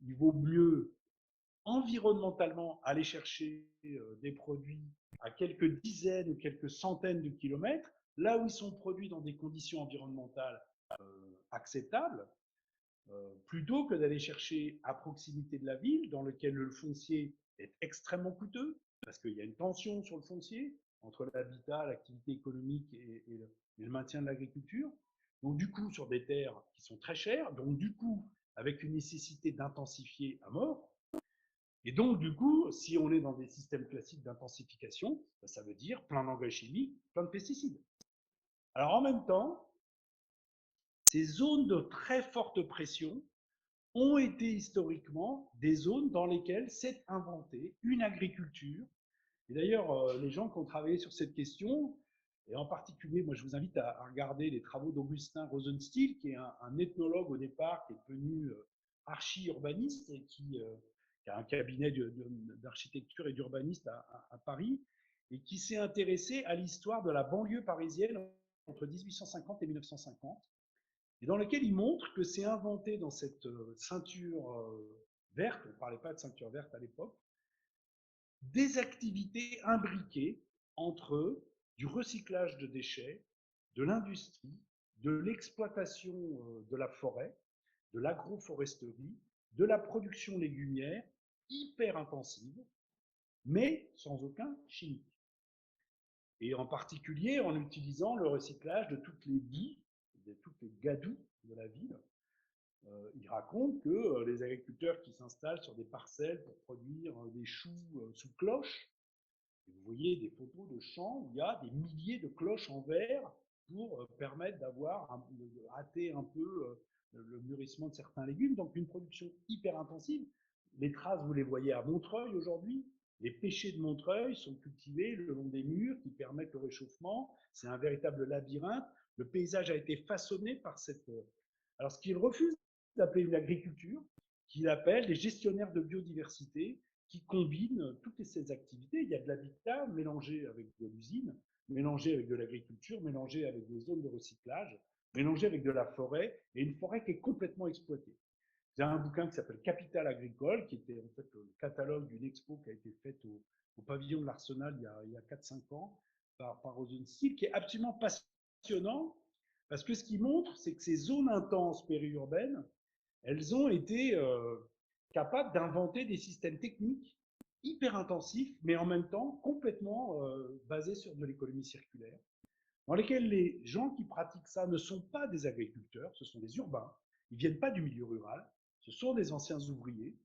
il vaut mieux environnementalement aller chercher des produits à quelques dizaines ou quelques centaines de kilomètres, là où ils sont produits dans des conditions environnementales acceptables, plutôt que d'aller chercher à proximité de la ville, dans lequel le foncier est extrêmement coûteux, parce qu'il y a une tension sur le foncier entre l'habitat, l'activité économique et le maintien de l'agriculture. Donc du coup, sur des terres qui sont très chères, donc du coup, avec une nécessité d'intensifier à mort. Et donc, du coup, si on est dans des systèmes classiques d'intensification, ça veut dire plein d'engrais chimiques, plein de pesticides. Alors en même temps, ces zones de très forte pression ont été historiquement des zones dans lesquelles s'est inventée une agriculture. Et d'ailleurs, les gens qui ont travaillé sur cette question, et en particulier, moi je vous invite à regarder les travaux d'Augustin Rosenstiel, qui est un ethnologue au départ, qui est devenu archi-urbaniste et qui a un cabinet d'architecture et d'urbaniste à Paris, et qui s'est intéressé à l'histoire de la banlieue parisienne entre 1850 et 1950, et dans lequel il montre que c'est inventé dans cette ceinture verte, on ne parlait pas de ceinture verte à l'époque, des activités imbriquées entre du recyclage de déchets, de l'industrie, de l'exploitation de la forêt, de l'agroforesterie, de la production légumière hyper intensive, mais sans aucun chimique. Et en particulier en utilisant le recyclage de toutes les boues, de toutes les gadous de la ville. Il raconte que les agriculteurs qui s'installent sur des parcelles pour produire des choux sous cloche, vous voyez des photos de champs où il y a des milliers de cloches en verre pour permettre de hâter un peu le mûrissement de certains légumes. Donc une production hyper intensive. Les traces, vous les voyez à Montreuil aujourd'hui. Les pêchers de Montreuil sont cultivés le long des murs qui permettent le réchauffement. C'est un véritable labyrinthe. Le paysage a été façonné par cette. Alors, ce qu'il refuse d'appeler une agriculture, qu'il appelle des gestionnaires de biodiversité, qui combinent toutes ces activités. Il y a de l'habitat mélangé avec de l'usine, mélangé avec de l'agriculture, mélangé avec des zones de recyclage, mélangé avec de la forêt, et une forêt qui est complètement exploitée. Il y a un bouquin qui s'appelle Capital agricole, qui était en fait le catalogue d'une expo qui a été faite au pavillon de l'Arsenal il y a 4-5 ans par Rosenstiel, qui est absolument passionnant, parce que ce qu'il montre, c'est que ces zones intenses périurbaines, elles ont été capables d'inventer des systèmes techniques hyper intensifs, mais en même temps complètement basés sur de l'économie circulaire, dans lesquels les gens qui pratiquent ça ne sont pas des agriculteurs, ce sont des urbains, ils ne viennent pas du milieu rural, ce sont des anciens ouvriers,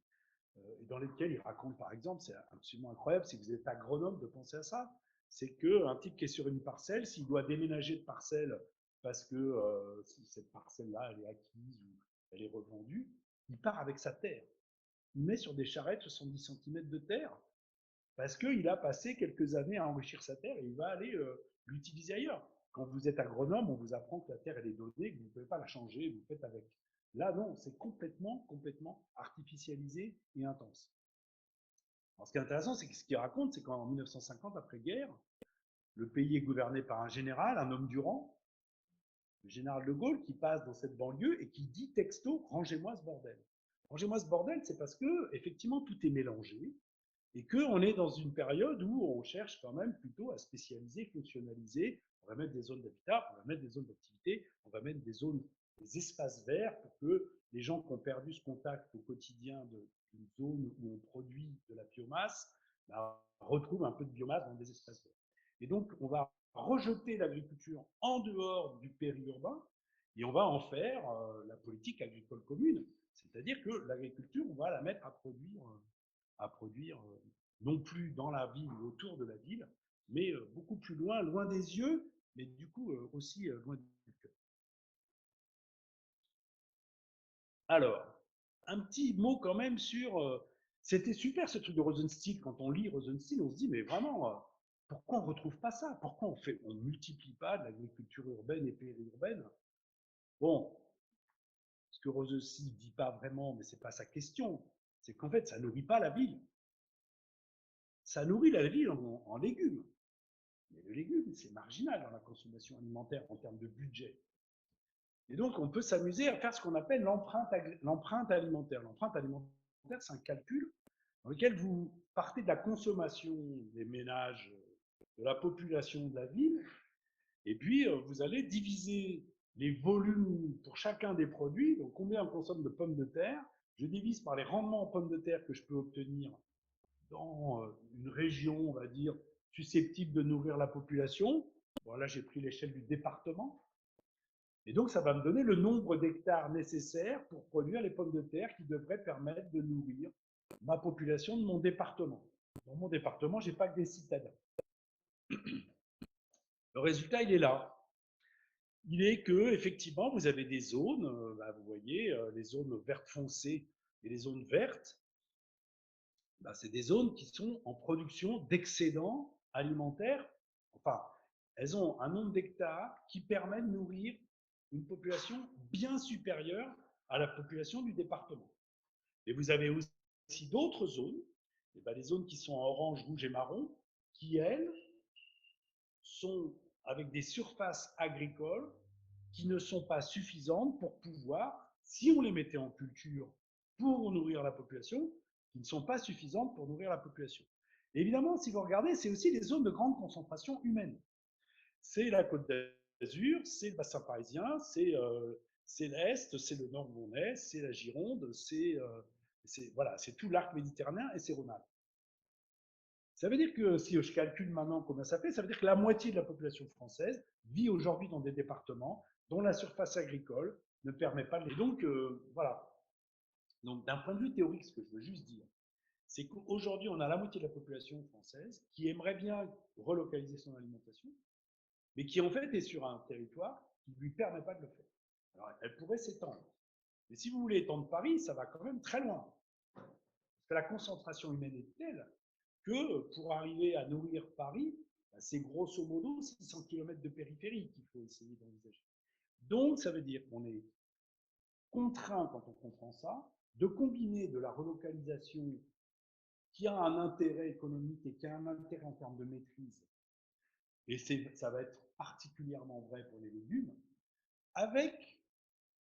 et dans lesquels ils racontent, par exemple, c'est absolument incroyable, si vous êtes agronome de penser à ça, c'est qu'un type qui est sur une parcelle, s'il doit déménager de parcelle parce que si cette parcelle-là, elle est acquise, elle est revendue, il part avec sa terre. Il met sur des charrettes 70 cm de terre parce qu'il a passé quelques années à enrichir sa terre et il va aller l'utiliser ailleurs. Quand vous êtes agronome, on vous apprend que la terre, elle est donnée, que vous ne pouvez pas la changer, vous faites avec. Là, non, c'est complètement artificialisé et intense. Alors, ce qui est intéressant, c'est que ce qu'il raconte, c'est qu'en 1950, après-guerre, le pays est gouverné par un général, un homme du rang, le général de Gaulle, qui passe dans cette banlieue et qui dit texto, rangez-moi ce bordel. Rangez-moi ce bordel, c'est parce que, effectivement, tout est mélangé et qu'on est dans une période où on cherche quand même plutôt à spécialiser, fonctionnaliser. On va mettre des zones d'habitat, on va mettre des zones d'activité, on va mettre des zones, des espaces verts pour que les gens qui ont perdu ce contact au quotidien d'une zone où on produit de la biomasse retrouvent un peu de biomasse dans des espaces verts. Et donc, on va rejeter l'agriculture en dehors du périurbain et on va en faire la politique agricole commune. C'est-à-dire que l'agriculture, on va la mettre à produire non plus dans la ville ou autour de la ville, mais beaucoup plus loin, loin des yeux, mais du coup aussi loin du cœur. Alors, un petit mot quand même sur. C'était super ce truc de Rosenstiel. Quand on lit Rosenstiel, on se dit, mais vraiment, pourquoi on ne retrouve pas ça? Pourquoi on ne multiplie pas de l'agriculture urbaine et périurbaine? Bon, ce que Rosenstiel ne dit pas vraiment, mais ce n'est pas sa question, c'est qu'en fait, ça ne nourrit pas la ville. Ça nourrit la ville en légumes. Mais le légume, c'est marginal dans la consommation alimentaire en termes de budget. Et donc, on peut s'amuser à faire ce qu'on appelle l'empreinte alimentaire. L'empreinte alimentaire, c'est un calcul dans lequel vous partez de la consommation des ménages, de la population de la ville, et puis vous allez diviser les volumes pour chacun des produits. Donc, combien on consomme de pommes de terre, je divise par les rendements en pommes de terre que je peux obtenir dans une région, on va dire, susceptible de nourrir la population. Voilà, j'ai pris l'échelle du département. Et donc, ça va me donner le nombre d'hectares nécessaires pour produire les pommes de terre qui devraient permettre de nourrir ma population de mon département. Dans mon département, je n'ai pas que des citadins. Le résultat, il est là. Il est que, effectivement, vous avez des zones, vous voyez, les zones vertes foncées et les zones vertes, c'est des zones qui sont en production d'excédents alimentaires. Enfin, elles ont un nombre d'hectares qui permet de nourrir une population bien supérieure à la population du département. Et vous avez aussi d'autres zones, les zones qui sont en orange, rouge et marron, qui, elles, sont avec des surfaces agricoles qui ne sont pas suffisantes pour pouvoir, si on les mettait en culture pour nourrir la population, qui ne sont pas suffisantes pour nourrir la population. Et évidemment, si vous regardez, c'est aussi des zones de grande concentration humaine. C'est la Côte d'Azur, c'est le bassin parisien, c'est l'Est, c'est le nord où on est, c'est la Gironde, voilà, c'est tout l'arc méditerranéen et c'est Rhône-Alpes. Ça veut dire que si je calcule maintenant combien ça fait, ça veut dire que la moitié de la population française vit aujourd'hui dans des départements dont la surface agricole ne permet pas de. Et donc, voilà. Donc, d'un point de vue théorique, ce que je veux juste dire, c'est qu'aujourd'hui, on a la moitié de la population française qui aimerait bien relocaliser son alimentation, mais qui en fait est sur un territoire qui ne lui permet pas de le faire. Alors, elle pourrait s'étendre. Mais si vous voulez étendre Paris, ça va quand même très loin. Parce que la concentration humaine est telle que pour arriver à nourrir Paris, c'est grosso modo 600 km de périphérie qu'il faut essayer d'envisager. Donc, ça veut dire qu'on est contraint, quand on comprend ça, de combiner de la relocalisation qui a un intérêt économique et qui a un intérêt en termes de maîtrise, et ça va être particulièrement vrai pour les légumes, avec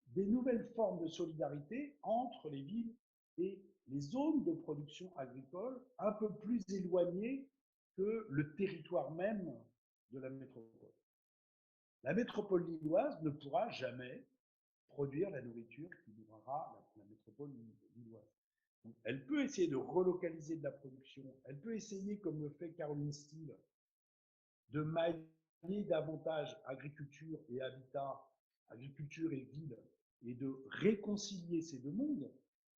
des nouvelles formes de solidarité entre les villes et les zones de production agricole un peu plus éloignées que le territoire même de la métropole. La métropole lilloise ne pourra jamais produire la nourriture qui nourrira la métropole lilloise. Donc, elle peut essayer de relocaliser de la production, elle peut essayer, comme le fait Caroline Steele, de mailler davantage agriculture et habitat, agriculture et ville, et de réconcilier ces deux mondes.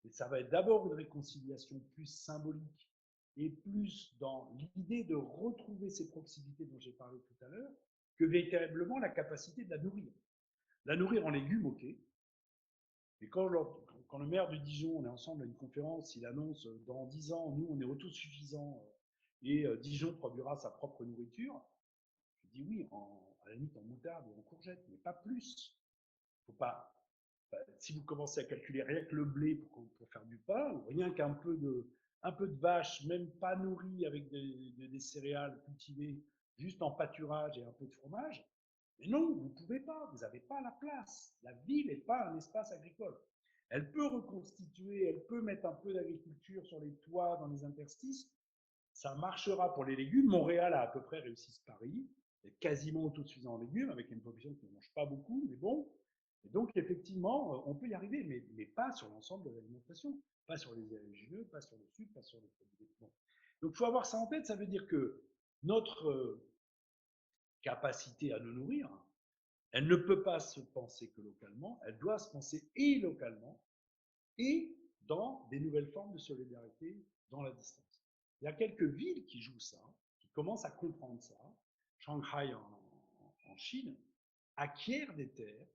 Et ça va être d'abord une réconciliation plus symbolique et plus dans l'idée de retrouver ces proximités dont j'ai parlé tout à l'heure, que véritablement la capacité de la nourrir. La nourrir en légumes, ok, Et quand le maire de Dijon, on est ensemble à une conférence, il annonce dans 10 ans, nous, on est autosuffisants et Dijon produira sa propre nourriture, je dis oui, à la limite en moutarde et en courgettes, mais pas plus. Faut pas, si vous commencez à calculer rien que le blé pour faire du pain, ou rien qu'un un peu de vache, même pas nourrie avec des céréales cultivées, juste en pâturage et un peu de fromage, mais non, vous ne pouvez pas, vous n'avez pas la place. La ville n'est pas un espace agricole. Elle peut reconstituer, elle peut mettre un peu d'agriculture sur les toits, dans les interstices. Ça marchera pour les légumes. Montréal a à peu près réussi ce pari, est quasiment autosuffisant en légumes, avec une population qui ne mange pas beaucoup, mais bon. Et donc, effectivement, on peut y arriver, mais pas sur l'ensemble de l'alimentation, pas sur les oléagineux, pas sur le sucre, pas sur les produits. Bon. Donc, il faut avoir ça en tête. Ça veut dire que notre capacité à nous nourrir, elle ne peut pas se penser que localement, elle doit se penser et localement et dans des nouvelles formes de solidarité dans la distance. Il y a quelques villes qui jouent ça, qui commencent à comprendre ça. Shanghai en Chine acquiert des terres,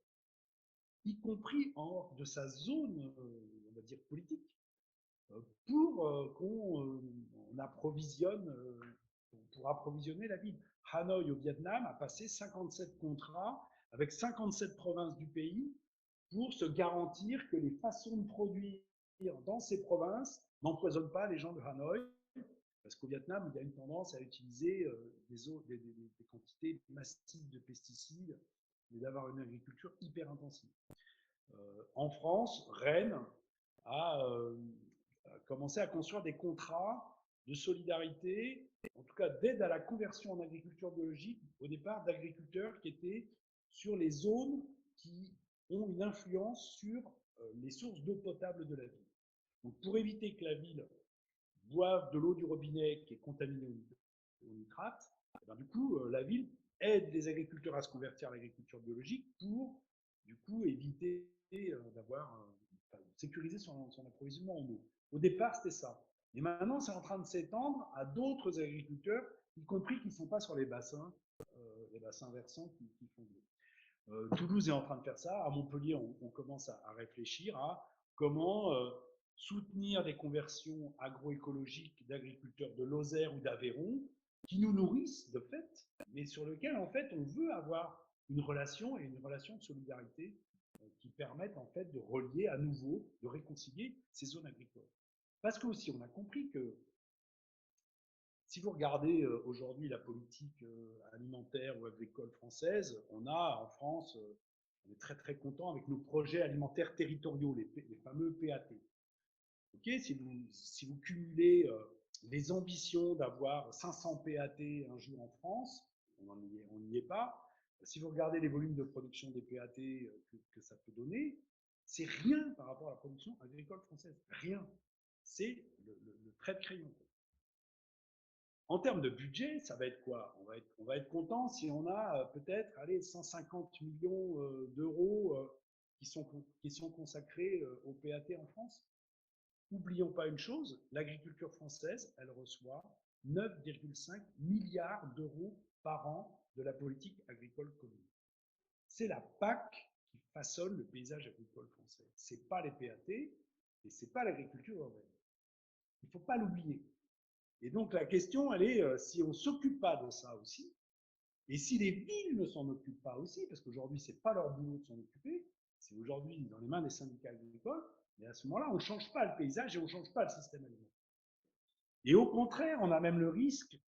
y compris hors de sa zone, on va dire, politique, pour qu'on approvisionne, pour approvisionner la ville. Hanoï au Vietnam a passé 57 contrats avec 57 provinces du pays pour se garantir que les façons de produire dans ces provinces n'empoisonnent pas les gens de Hanoï, parce qu'au Vietnam, il y a une tendance à utiliser des quantités massives de pesticides et d'avoir une agriculture hyper intensive. En France, Rennes a commencé à construire des contrats de solidarité, en tout cas d'aide à la conversion en agriculture biologique, au départ d'agriculteurs qui étaient sur les zones qui ont une influence sur les sources d'eau potable de la ville. Donc pour éviter que la ville boive de l'eau du robinet qui est contaminée au nitrate, et bien, du coup, la ville aide les agriculteurs à se convertir à l'agriculture biologique pour, du coup, éviter d'avoir, sécuriser son approvisionnement en eau. Au départ, c'était ça. Et maintenant, c'est en train de s'étendre à d'autres agriculteurs, y compris qui ne sont pas sur les bassins versants qui font de l'eau. Toulouse est en train de faire ça. À Montpellier, on commence à réfléchir à comment soutenir des conversions agroécologiques d'agriculteurs de Lozère ou d'Aveyron qui nous nourrissent de fait, mais sur lesquels en fait on veut avoir une relation et une relation de solidarité qui permettent en fait de relier à nouveau, de réconcilier ces zones agricoles. Parce que aussi on a compris que si vous regardez aujourd'hui la politique alimentaire ou agricole française, on a en France, on est très très content avec nos projets alimentaires territoriaux, les fameux PAT. Okay, si vous cumulez les ambitions d'avoir 500 PAT un jour en France, on n'y est pas. Si vous regardez les volumes de production des PAT que ça peut donner, c'est rien par rapport à la production agricole française. Rien. C'est le trait de crayon. En termes de budget, ça va être quoi? On va être content si on a peut-être 150 millions d'euros qui sont consacrés au PAT en France. N'oublions pas une chose, l'agriculture française, elle reçoit 9,5 milliards d'euros par an de la politique agricole commune. C'est la PAC qui façonne le paysage agricole français. Ce n'est pas les PAT et ce n'est pas l'agriculture urbaine. Il ne faut pas l'oublier. Et donc la question, elle est si on ne s'occupe pas de ça aussi, et si les villes ne s'en occupent pas aussi, parce qu'aujourd'hui, ce n'est pas leur boulot de s'en occuper, c'est aujourd'hui dans les mains des syndicats agricoles, mais à ce moment-là, on ne change pas le paysage et on ne change pas le système alimentaire. Et au contraire, on a même le risque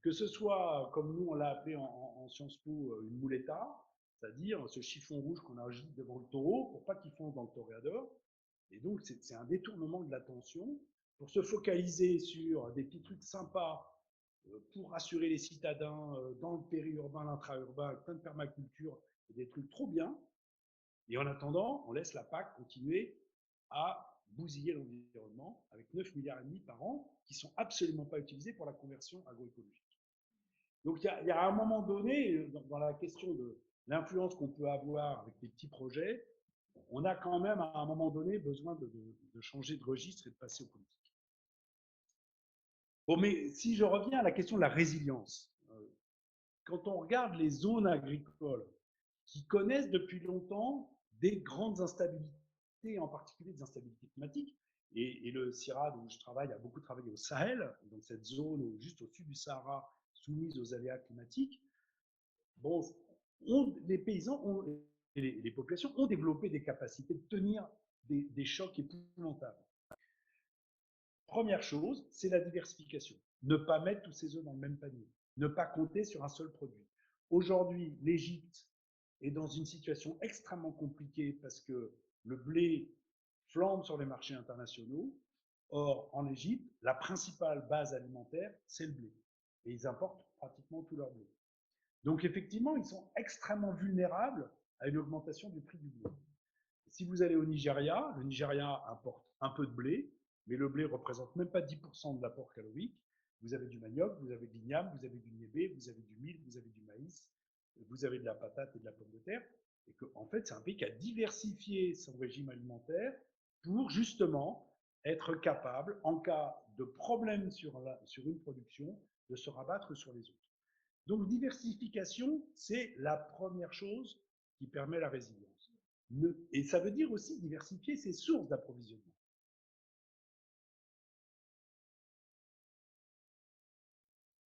que ce soit, comme nous on l'a appelé en Sciences Po, une mouletta, c'est-à-dire ce chiffon rouge qu'on agite devant le taureau pour pas qu'il fonce dans le toréador. Et donc, c'est un détournement de l'attention pour se focaliser sur des petits trucs sympas pour rassurer les citadins dans le périurbain, l'intra-urbain, avec plein de permaculture et des trucs trop bien. Et en attendant, on laisse la PAC continuer à bousiller l'environnement avec 9 milliards et demi par an qui sont absolument pas utilisés pour la conversion agroécologique. Donc il y a un moment donné, dans la question de l'influence qu'on peut avoir avec des petits projets, on a quand même à un moment donné besoin de changer de registre et de passer aux politiques. Bon, mais si je reviens à la question de la résilience, quand on regarde les zones agricoles qui connaissent depuis longtemps des grandes instabilités, et en particulier des instabilités climatiques. Et le CIRAD, où je travaille, a beaucoup travaillé au Sahel, donc cette zone juste au sud du Sahara, soumise aux aléas climatiques. Bon, les paysans et les populations ont développé des capacités de tenir des chocs épouvantables. Première chose, c'est la diversification. Ne pas mettre tous ses œufs dans le même panier. Ne pas compter sur un seul produit. Aujourd'hui, l'Égypte est dans une situation extrêmement compliquée parce que le blé flambe sur les marchés internationaux. Or, en Égypte, la principale base alimentaire, c'est le blé. Et ils importent pratiquement tout leur blé. Donc, effectivement, ils sont extrêmement vulnérables à une augmentation du prix du blé. Si vous allez au Nigeria, le Nigeria importe un peu de blé, mais le blé ne représente même pas 10% de l'apport calorique. Vous avez du manioc, vous avez de l'igname, vous avez du niébé, vous avez du mil, vous avez du maïs, vous avez de la patate et de la pomme de terre. Et que, en fait, c'est un pays qui a diversifié son régime alimentaire pour justement être capable, en cas de problème sur une production, de se rabattre sur les autres. Donc, diversification, c'est la première chose qui permet la résilience. Et ça veut dire aussi diversifier ses sources d'approvisionnement.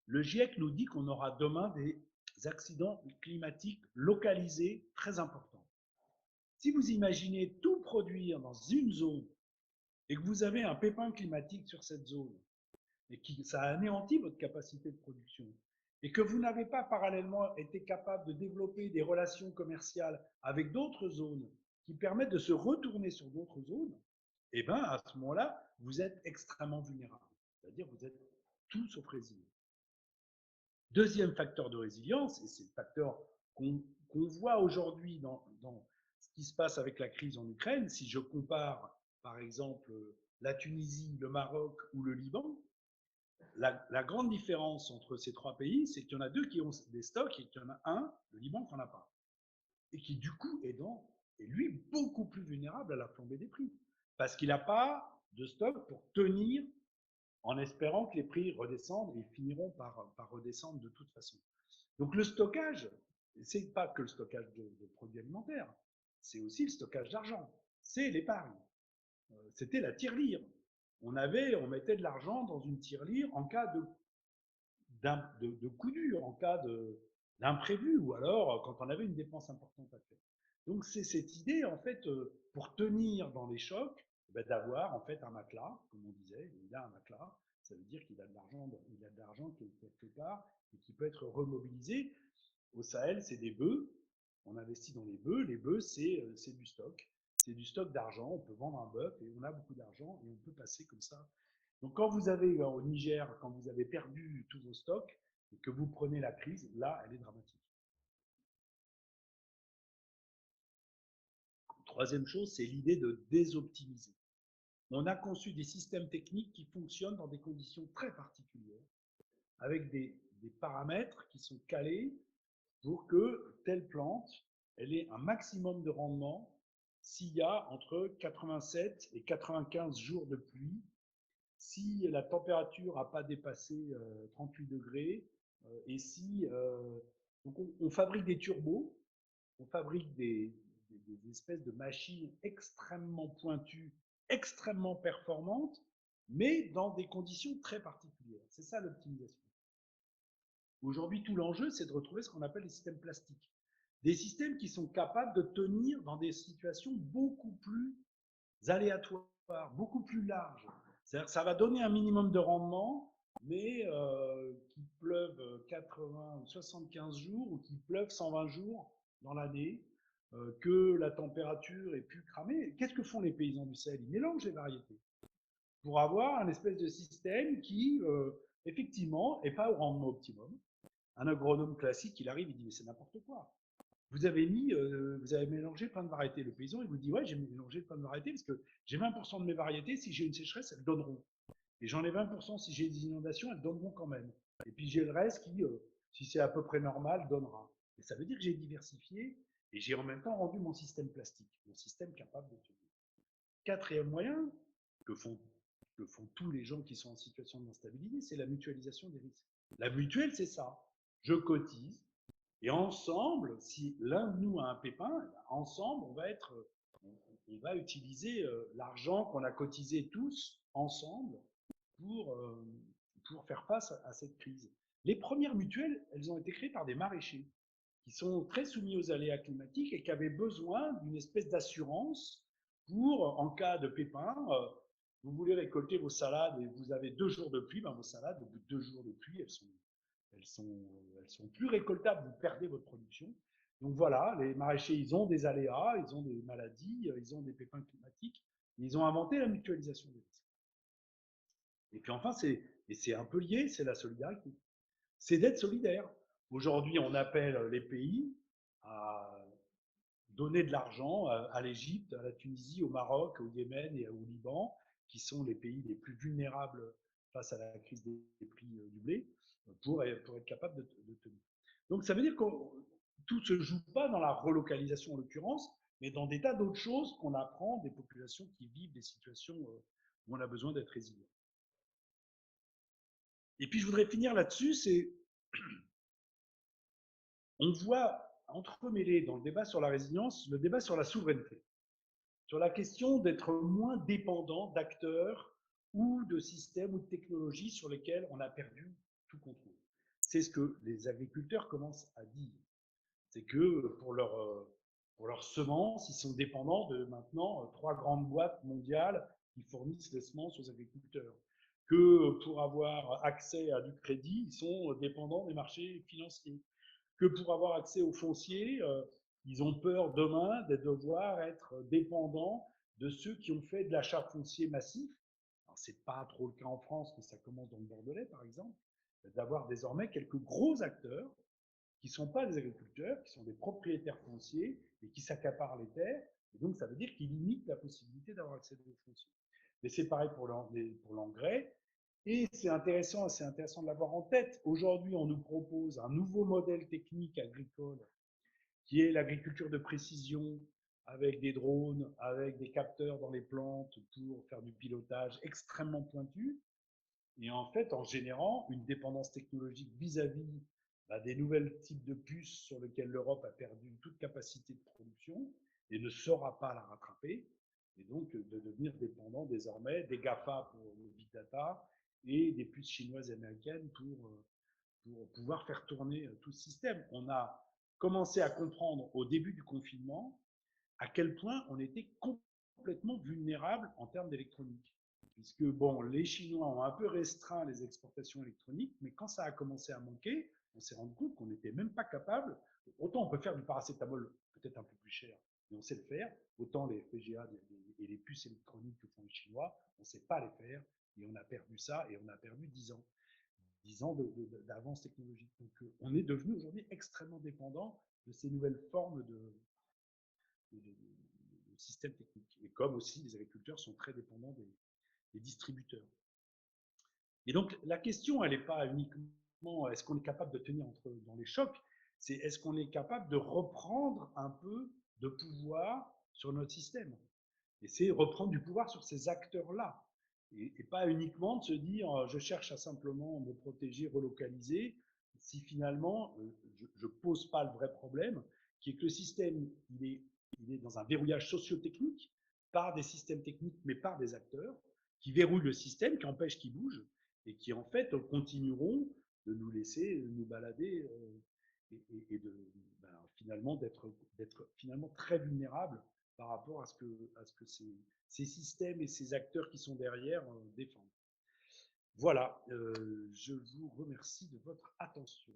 Le GIEC nous dit qu'on aura demain des accidents climatiques localisés très importants. Si vous imaginez tout produire dans une zone et que vous avez un pépin climatique sur cette zone et que ça anéantit votre capacité de production et que vous n'avez pas parallèlement été capable de développer des relations commerciales avec d'autres zones qui permettent de se retourner sur d'autres zones, et bien à ce moment-là, vous êtes extrêmement vulnérable. C'est-à-dire vous êtes tout sauf résilient. Deuxième facteur de résilience, et c'est le facteur qu'on voit aujourd'hui dans ce qui se passe avec la crise en Ukraine, si je compare par exemple la Tunisie, le Maroc ou le Liban, la grande différence entre ces trois pays, c'est qu'il y en a deux qui ont des stocks et qu'il y en a un, le Liban, qui n'en a pas. Et qui, du coup, est lui beaucoup plus vulnérable à la flambée des prix. Parce qu'il n'a pas de stock pour tenir en espérant que les prix redescendent et ils finiront par redescendre de toute façon. Donc le stockage, ce n'est pas que le stockage de produits alimentaires, c'est aussi le stockage d'argent, c'est l'épargne. C'était la tirelire. On mettait de l'argent dans une tirelire en cas de coup dur, en cas d'imprévu, ou alors quand on avait une dépense importante à faire. Donc c'est cette idée, en fait, pour tenir dans les chocs, d'avoir en fait un matelas, comme on disait, il a un matelas, ça veut dire qu'il a de l'argent qui est quelque part et qui peut être remobilisé. Au Sahel, c'est des bœufs, on investit dans les bœufs, c'est du stock. C'est du stock d'argent, on peut vendre un bœuf et on a beaucoup d'argent et on peut passer comme ça. Donc quand vous avez au Niger, quand vous avez perdu tous vos stocks et que vous prenez la crise, là, elle est dramatique. Troisième chose, c'est l'idée de désoptimiser. On a conçu des systèmes techniques qui fonctionnent dans des conditions très particulières, avec des paramètres qui sont calés pour que telle plante elle ait un maximum de rendement s'il y a entre 87 et 95 jours de pluie, si la température n'a pas dépassé 38 degrés, et si donc on fabrique des turbos, on fabrique des espèces de machines extrêmement pointues, extrêmement performantes, mais dans des conditions très particulières. C'est ça l'optimisation. Aujourd'hui, tout l'enjeu, c'est de retrouver ce qu'on appelle les systèmes plastiques. Des systèmes qui sont capables de tenir dans des situations beaucoup plus aléatoires, beaucoup plus larges. C'est-à-dire que ça va donner un minimum de rendement, mais qu'il pleuve 80 ou 75 jours ou qu'il pleuve 120 jours dans l'année, que la température ait pu cramer. Qu'est-ce que font les paysans du Sahel? Ils mélangent les variétés pour avoir un espèce de système qui, effectivement, n'est pas au rendement optimum. Un agronome classique, il arrive, il dit mais c'est n'importe quoi. Vous avez mélangé plein de variétés. Le paysan, il vous dit ouais, j'ai mélangé plein de variétés parce que j'ai 20% de mes variétés, si j'ai une sécheresse, elles donneront. Et j'en ai 20%, si j'ai des inondations, elles donneront quand même. Et puis j'ai le reste qui, si c'est à peu près normal, donnera. Et ça veut dire que j'ai diversifié et j'ai en même temps rendu mon système plastique, mon système capable de tenir. Quatrième moyen que font tous les gens qui sont en situation d'instabilité, c'est la mutualisation des risques. La mutuelle, c'est ça. Je cotise et ensemble, si l'un de nous a un pépin, ensemble, et va utiliser l'argent qu'on a cotisé tous ensemble pour, pour faire face à cette crise. Les premières mutuelles, elles ont été créées par des maraîchers qui sont très soumis aux aléas climatiques et qui avaient besoin d'une espèce d'assurance pour, en cas de pépin, vous voulez récolter vos salades et vous avez 2 jours de pluie, ben vos salades, au bout de 2 jours de pluie, elles sont plus récoltables, vous perdez votre production. Donc voilà, les maraîchers, ils ont des aléas, ils ont des maladies, ils ont des pépins climatiques, ils ont inventé la mutualisation des risques. Et puis enfin, c'est un peu lié, c'est la solidarité. C'est d'être solidaire. Aujourd'hui, on appelle les pays à donner de l'argent à l'Égypte, à la Tunisie, au Maroc, au Yémen et au Liban, qui sont les pays les plus vulnérables face à la crise des prix du blé, pour être capable de tenir. Donc ça veut dire que tout ne se joue pas dans la relocalisation en l'occurrence, mais dans des tas d'autres choses qu'on apprend des populations qui vivent des situations où on a besoin d'être résilient. Et puis je voudrais finir là-dessus, c'est on voit entremêler dans le débat sur la résilience le débat sur la souveraineté, sur la question d'être moins dépendant d'acteurs ou de systèmes ou de technologies sur lesquels on a perdu tout contrôle. C'est ce que les agriculteurs commencent à dire. C'est que pour leurs semences, ils sont dépendants de maintenant 3 grandes boîtes mondiales qui fournissent les semences aux agriculteurs. Que pour avoir accès à du crédit, ils sont dépendants des marchés financiers. Que pour avoir accès au foncier, ils ont peur demain de devoir être dépendants de ceux qui ont fait de l'achat foncier massif. Ce n'est pas trop le cas en France, mais ça commence dans le Bordelais, par exemple, d'avoir désormais quelques gros acteurs qui ne sont pas des agriculteurs, qui sont des propriétaires fonciers et qui s'accaparent les terres. Et donc, ça veut dire qu'ils limitent la possibilité d'avoir accès aux fonciers. Mais c'est pareil pour l'engrais. Et c'est intéressant de l'avoir en tête. Aujourd'hui, on nous propose un nouveau modèle technique agricole qui est l'agriculture de précision avec des drones, avec des capteurs dans les plantes pour faire du pilotage extrêmement pointu. Et en fait, en générant une dépendance technologique vis-à-vis des nouveaux types de puces sur lesquelles l'Europe a perdu toute capacité de production et ne saura pas la rattraper, et donc de devenir dépendant désormais des GAFA pour le big data et des puces chinoises et américaines pour pouvoir faire tourner tout ce système. On a commencé à comprendre au début du confinement à quel point on était complètement vulnérable en termes d'électronique. Puisque bon, les Chinois ont un peu restreint les exportations électroniques, mais quand ça a commencé à manquer, on s'est rendu compte qu'on n'était même pas capable. Autant on peut faire du paracétamol peut-être un peu plus cher, mais on sait le faire. Autant les FPGA et les puces électroniques que font les Chinois, on ne sait pas les faire. Et on a perdu ça, et on a perdu 10 ans. 10 ans d'avance technologique. Donc on est devenu aujourd'hui extrêmement dépendant de ces nouvelles formes de systèmes techniques. Et comme aussi les agriculteurs sont très dépendants des distributeurs. Et donc la question, elle n'est pas uniquement est-ce qu'on est capable de tenir dans les chocs, c'est est-ce qu'on est capable de reprendre un peu de pouvoir sur notre système. Et c'est reprendre du pouvoir sur ces acteurs-là. Et pas uniquement de se dire je cherche à simplement me protéger, relocaliser, si finalement je ne pose pas le vrai problème, qui est que le système, il est dans un verrouillage socio-technique par des systèmes techniques, mais par des acteurs qui verrouillent le système, qui empêchent qu'il bouge et qui en fait continueront de nous laisser nous balader et de finalement d'être finalement très vulnérables par rapport à ce que ces systèmes et ces acteurs qui sont derrière défendent. Voilà, je vous remercie de votre attention.